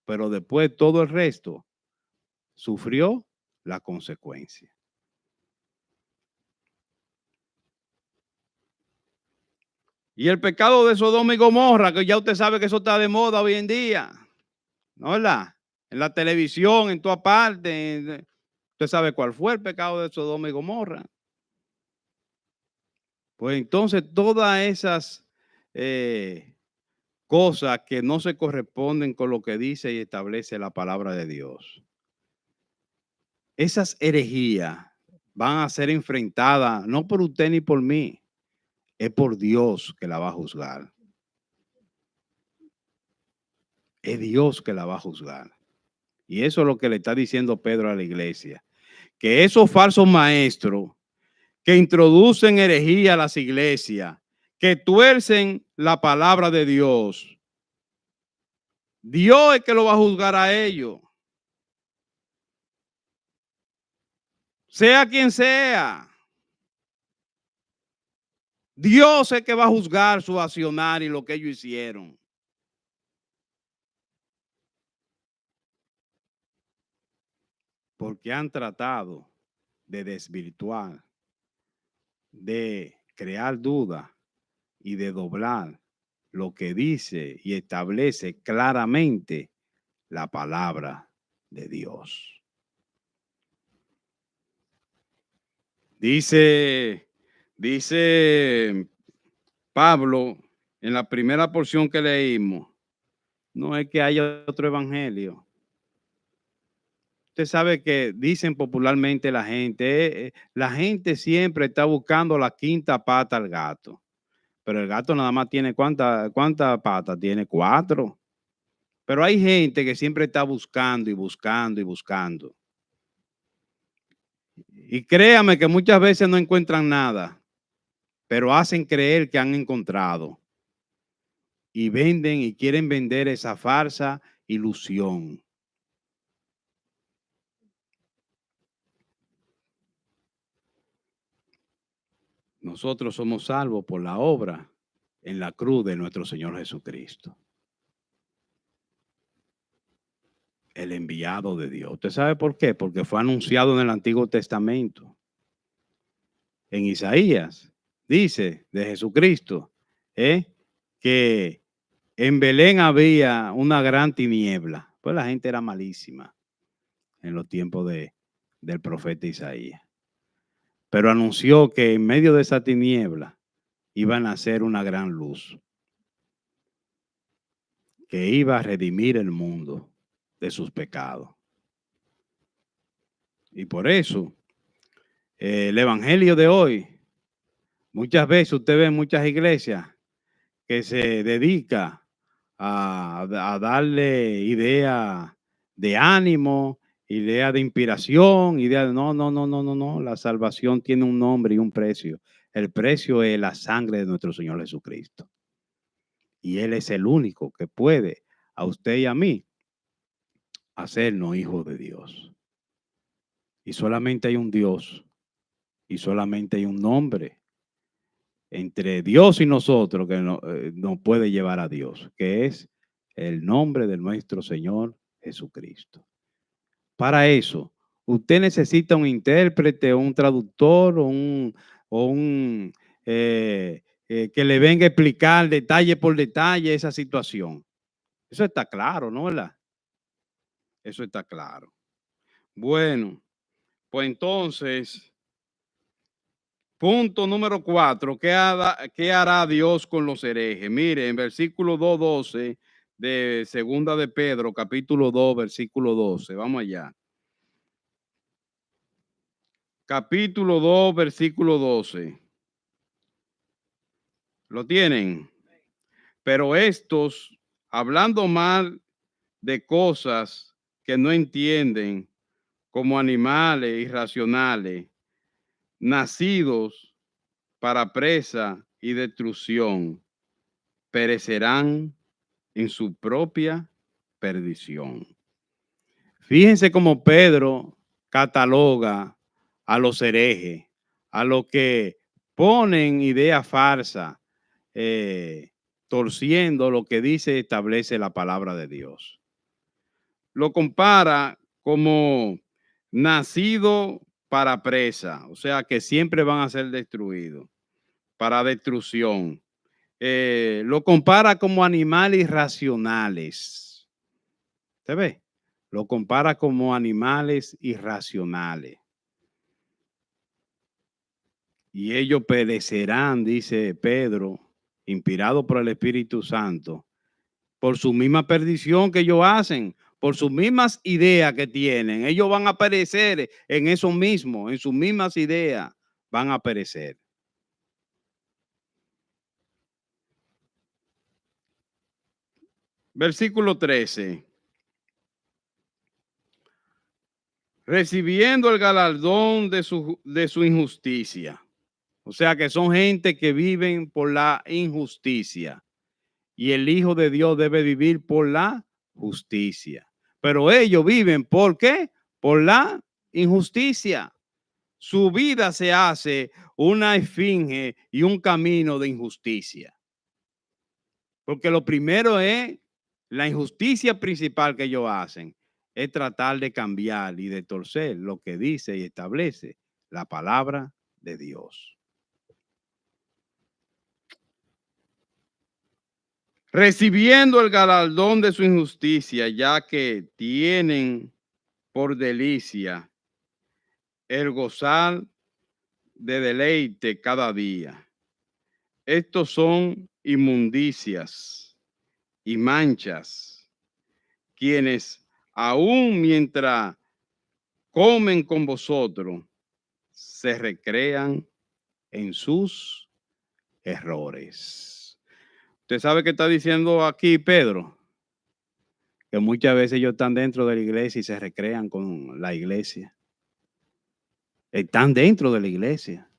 Pero después todo el resto sufrió la consecuencia. Y el pecado de Sodoma y Gomorra, que ya usted sabe que eso está de moda hoy en día, ¿no verdad? En la televisión, en toda parte. Usted sabe cuál fue el pecado de Sodoma y Gomorra. Pues entonces todas esas cosas que no se corresponden con lo que dice y establece la palabra de Dios, esas herejías van a ser enfrentadas no por usted ni por mí, es por Dios que la va a juzgar. Es Dios que la va a juzgar. Y eso es lo que le está diciendo Pedro a la iglesia. Que esos falsos maestros que introducen herejía a las iglesias, que tuercen la palabra de Dios. Dios es que lo va a juzgar a ellos. Sea quien sea. Dios es que va a juzgar su accionar y lo que ellos hicieron. Porque han tratado de desvirtuar, de crear duda y de doblar lo que dice y establece claramente la palabra de Dios. Dice Pablo en la primera porción que leímos, no es que haya otro evangelio. Usted sabe que dicen popularmente la gente siempre está buscando la quinta pata al gato, pero el gato nada más tiene ¿cuántas patas? Tiene 4. Pero hay gente que siempre está buscando y buscando y buscando. Y créame que muchas veces no encuentran nada, pero hacen creer que han encontrado. Y venden y quieren vender esa falsa ilusión. Nosotros somos salvos por la obra en la cruz de nuestro Señor Jesucristo, el enviado de Dios. ¿Usted sabe por qué? Porque fue anunciado en el Antiguo Testamento. En Isaías dice de Jesucristo que en Belén había una gran tiniebla. Pues la gente era malísima en los tiempos del profeta Isaías. Pero anunció que en medio de esa tiniebla iba a nacer una gran luz que iba a redimir el mundo de sus pecados. Y por eso, el evangelio de hoy, muchas veces usted ve en muchas iglesias que se dedica a darle idea de ánimo, idea de inspiración, idea de no. La salvación tiene un nombre y un precio. El precio es la sangre de nuestro Señor Jesucristo. Y Él es el único que puede a usted y a mí hacernos hijos de Dios. Y solamente hay un Dios y solamente hay un nombre entre Dios y nosotros que nos puede llevar a Dios, que es el nombre de nuestro Señor Jesucristo. Para eso, usted necesita un intérprete, un traductor o un que le venga a explicar detalle por detalle esa situación. Eso está claro, ¿no? ¿Verdad? Eso está claro. Bueno, pues entonces, punto número 4, ¿qué hará Dios con los herejes? Mire, en versículo 2:12 de segunda de Pedro, capítulo 2, versículo 12. Vamos allá. Capítulo 2, versículo 12. ¿Lo tienen? Pero estos, hablando mal de cosas que no entienden, como animales irracionales, nacidos para presa y destrucción, perecerán en su propia perdición. Fíjense cómo Pedro cataloga a los herejes, a los que ponen ideas falsas, torciendo lo que dice y establece la palabra de Dios. Lo compara como nacido para presa, o sea que siempre van a ser destruidos, para destrucción. Lo compara como animales irracionales. ¿Usted ve? Lo compara como animales irracionales. Y ellos perecerán, dice Pedro, inspirado por el Espíritu Santo, por su misma perdición que ellos hacen, por sus mismas ideas que tienen. Ellos van a perecer en eso mismo, en sus mismas ideas van a perecer. Versículo 13. Recibiendo el galardón de su injusticia. O sea que son gente que viven por la injusticia y el Hijo de Dios debe vivir por la justicia. Pero ellos viven ¿por qué? Por la injusticia. Su vida se hace una esfinge y un camino de injusticia. Porque lo primero es la injusticia principal que ellos hacen es tratar de cambiar y de torcer lo que dice y establece la palabra de Dios. Recibiendo el galardón de su injusticia, ya que tienen por delicia el gozar de deleite cada día. Estos son inmundicias y manchas, quienes aún mientras comen con vosotros, se recrean en sus errores. ¿Usted sabe qué está diciendo aquí Pedro? Que muchas veces ellos están dentro de la iglesia y se recrean con la iglesia. Están dentro de la iglesia.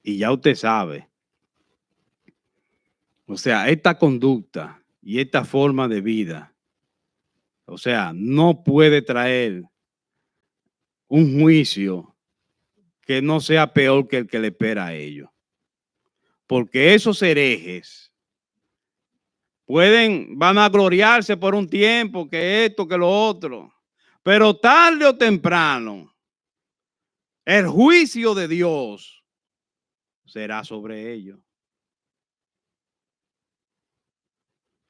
Y ya usted sabe. O sea, esta conducta y esta forma de vida, o sea, no puede traer un juicio que no sea peor que el que le espera a ellos. Porque esos herejes van a gloriarse por un tiempo, que esto, que lo otro. Pero tarde o temprano, el juicio de Dios será sobre ellos.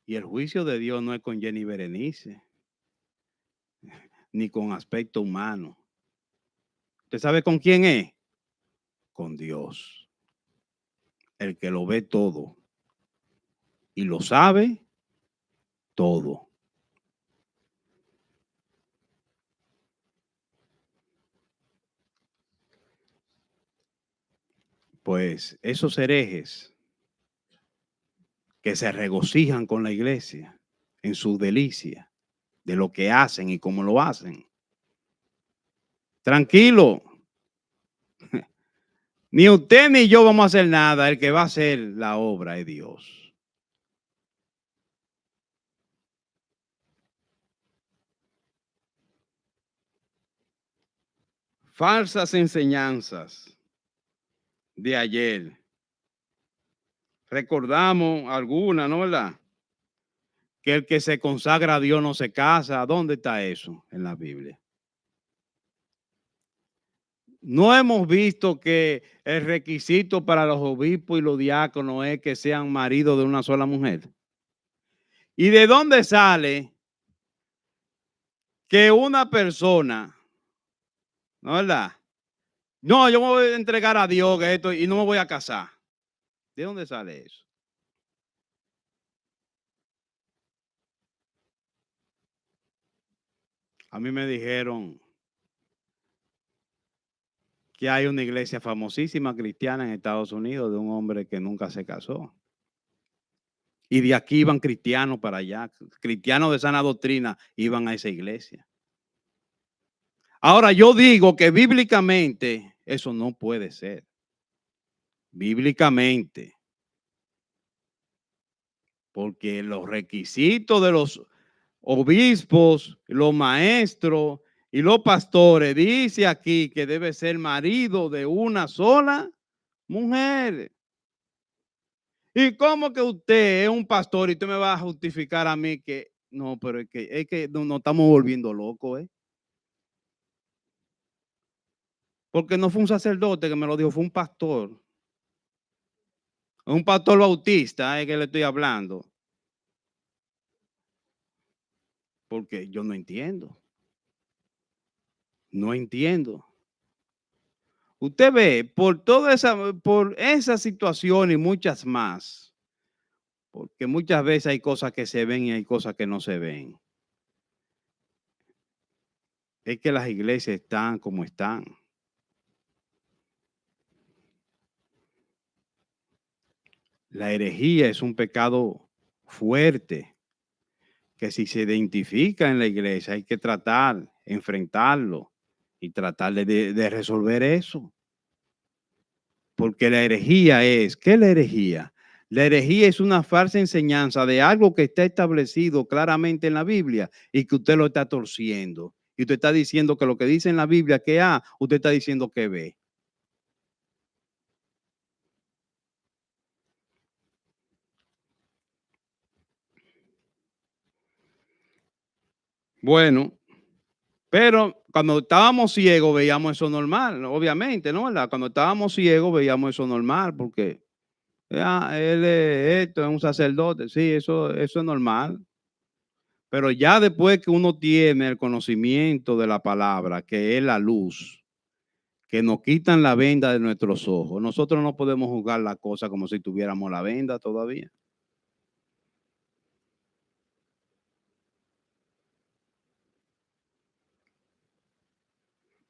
Y el juicio de Dios no es con Jenny Berenice, ni con aspecto humano. ¿Usted sabe con quién es? Con Dios. El que lo ve todo. Y lo sabe todo. Pues esos herejes que se regocijan con la iglesia en su delicia de lo que hacen y cómo lo hacen. Tranquilo. Ni usted ni yo vamos a hacer nada. El que va a hacer la obra es Dios. Falsas enseñanzas de ayer. Recordamos alguna, ¿no? ¿Verdad? Que el que se consagra a Dios no se casa. ¿Dónde está eso en la Biblia? No hemos visto que el requisito para los obispos y los diáconos es que sean maridos de una sola mujer. ¿Y de dónde sale que una persona, no verdad? No, yo me voy a entregar a Dios que esto y no me voy a casar. ¿De dónde sale eso? A mí me dijeron que hay una iglesia famosísima cristiana en Estados Unidos de un hombre que nunca se casó. Y de aquí iban cristianos para allá, cristianos de sana doctrina iban a esa iglesia. Ahora yo digo que bíblicamente eso no puede ser. Bíblicamente. Porque los requisitos de los obispos, los maestros y los pastores, dice aquí que debe ser marido de una sola mujer. ¿Y cómo que usted es un pastor y usted me va a justificar a mí que no, pero es que nos estamos volviendo locos, ¿eh? Porque no fue un sacerdote que me lo dijo, fue un pastor. Un pastor bautista, que le estoy hablando. Porque yo no entiendo. No entiendo. Usted ve, por esa situación y muchas más, porque muchas veces hay cosas que se ven y hay cosas que no se ven. Es que las iglesias están como están. La herejía es un pecado fuerte que si se identifica en la iglesia hay que tratar, enfrentarlo y tratar de resolver eso. Porque la herejía es, ¿qué es la herejía? La herejía es una falsa enseñanza de algo que está establecido claramente en la Biblia y que usted lo está torciendo. Y usted está diciendo que lo que dice en la Biblia que A, usted está diciendo que B. Bueno, pero cuando estábamos ciegos veíamos eso normal, obviamente, ¿no? ¿Verdad? Cuando estábamos ciegos veíamos eso normal porque él es esto, es un sacerdote, sí, eso es normal. Pero ya después que uno tiene el conocimiento de la palabra, que es la luz, que nos quitan la venda de nuestros ojos, nosotros no podemos juzgar la cosa como si tuviéramos la venda todavía.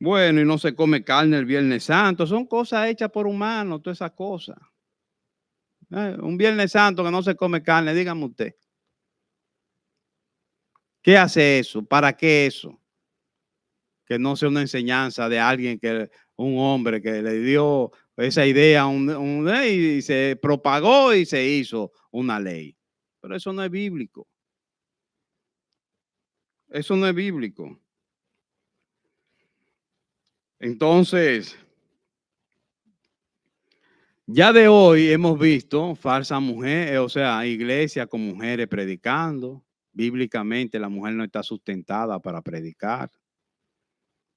Bueno, y no se come carne el Viernes Santo, son cosas hechas por humanos, todas esas cosas. Un Viernes Santo que no se come carne, dígame usted. ¿Qué hace eso? ¿Para qué eso? Que no sea una enseñanza de alguien que, un hombre que le dio esa idea a y se propagó y se hizo una ley. Pero eso no es bíblico. Eso no es bíblico. Entonces, ya de hoy hemos visto falsas mujeres, o sea, iglesias con mujeres predicando. Bíblicamente la mujer no está sustentada para predicar.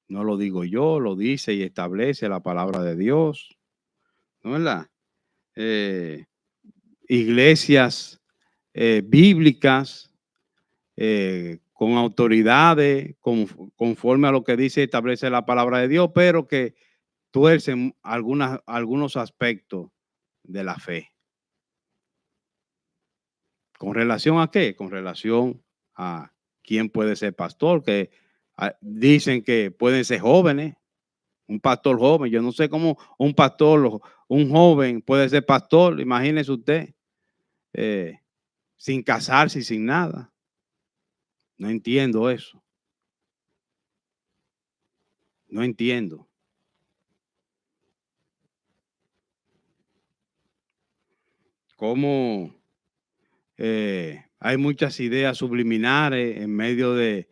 No lo digo yo, lo dice y establece la palabra de Dios. ¿No es verdad? Eh, Iglesias bíblicas con autoridades, conforme a lo que dice y establece la palabra de Dios, pero que tuercen algunos aspectos de la fe. ¿Con relación a qué? Con relación a quién puede ser pastor, que dicen que pueden ser jóvenes, un pastor joven. Yo no sé cómo un pastor, un joven puede ser pastor, imagínese usted, eh, sin casarse y sin nada. No entiendo eso. No entiendo. Cómo hay muchas ideas subliminares en medio de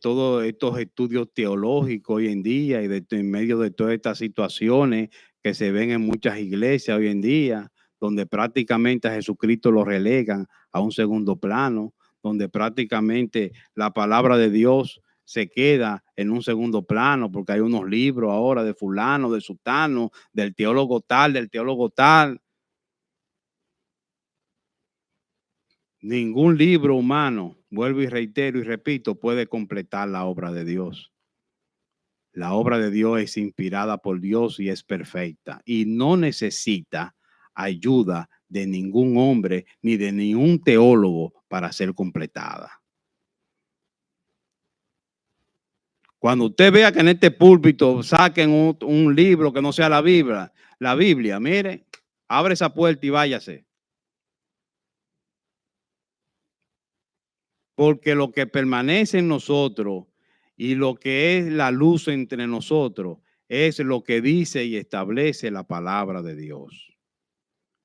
todos estos estudios teológicos hoy en día y en medio de todas estas situaciones que se ven en muchas iglesias hoy en día, donde prácticamente a Jesucristo lo relegan a un segundo plano, donde prácticamente la palabra de Dios se queda en un segundo plano, porque hay unos libros ahora de fulano, de sutano, del teólogo tal, del teólogo tal. Ningún libro humano, vuelvo y reitero y repito, puede completar la obra de Dios. La obra de Dios es inspirada por Dios y es perfecta y no necesita ayuda de ningún hombre ni de ningún teólogo para ser completada. Cuando usted vea que en este púlpito saquen un libro que no sea la Biblia, mire, abre esa puerta y váyase. Porque lo que permanece en nosotros y lo que es la luz entre nosotros es lo que dice y establece la palabra de Dios.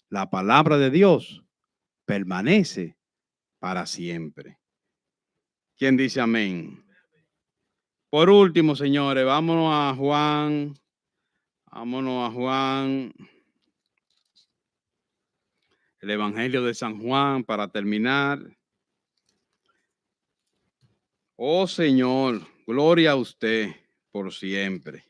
La palabra de Dios permanece para siempre. ¿Quién dice amén? Por último, señores, vámonos a Juan, el Evangelio de San Juan para terminar. Oh Señor, gloria a usted por siempre.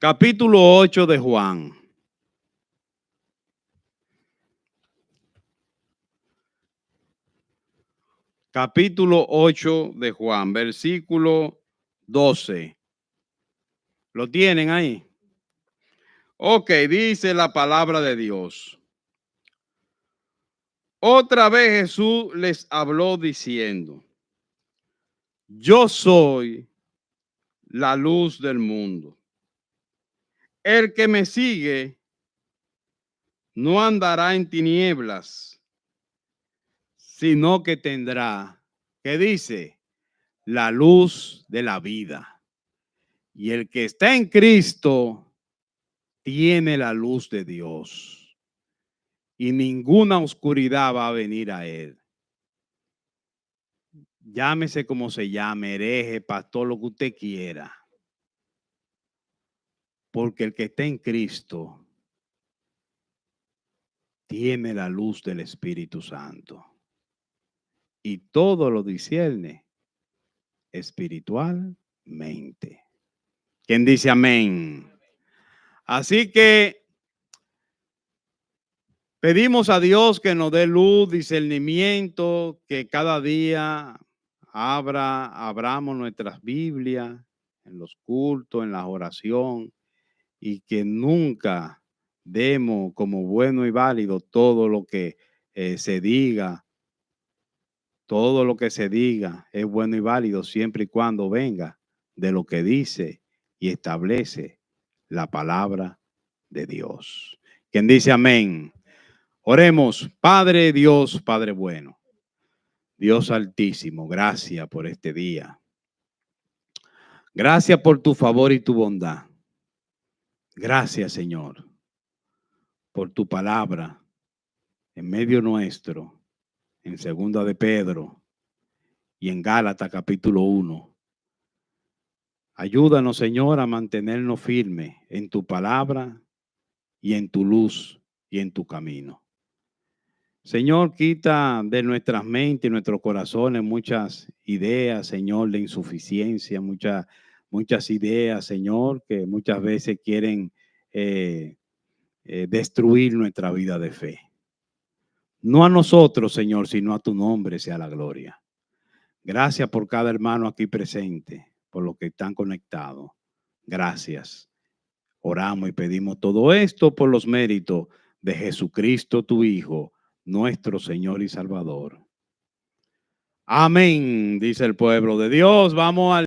Capítulo 8 de Juan. Capítulo 8 de Juan, versículo 12. ¿Lo tienen ahí? Ok, dice la palabra de Dios. Otra vez Jesús les habló diciendo, yo soy la luz del mundo. El que me sigue no andará en tinieblas, sino que tendrá, ¿qué dice? La luz de la vida. Y el que está en Cristo tiene la luz de Dios. Y ninguna oscuridad va a venir a él. Llámese como se llame, hereje, pastor, lo que usted quiera. Porque el que está en Cristo tiene la luz del Espíritu Santo. Y todo lo discierne espiritualmente. ¿Quién dice amén? Así que pedimos a Dios que nos dé luz, discernimiento, que cada día abramos nuestras Biblias en los cultos, en la oración, y que nunca demos como bueno y válido todo lo que se diga. Todo lo que se diga es bueno y válido siempre y cuando venga de lo que dice y establece la palabra de Dios. ¿Quién dice amén? Oremos. Padre Dios, Padre bueno, Dios altísimo, gracias por este día. Gracias por tu favor y tu bondad. Gracias, Señor, por tu palabra en medio nuestro, en Segunda de Pedro y en Gálatas capítulo 1. Ayúdanos, Señor, a mantenernos firmes en tu palabra y en tu luz y en tu camino. Señor, quita de nuestras mentes y nuestros corazones muchas ideas, Señor, de insuficiencia, muchas ideas, Señor, que muchas veces quieren destruir nuestra vida de fe. No a nosotros, Señor, sino a tu nombre sea la gloria. Gracias por cada hermano aquí presente, por los que están conectados. Gracias. Oramos y pedimos todo esto por los méritos de Jesucristo, tu Hijo, nuestro Señor y Salvador. Amén, dice el pueblo de Dios. Vamos al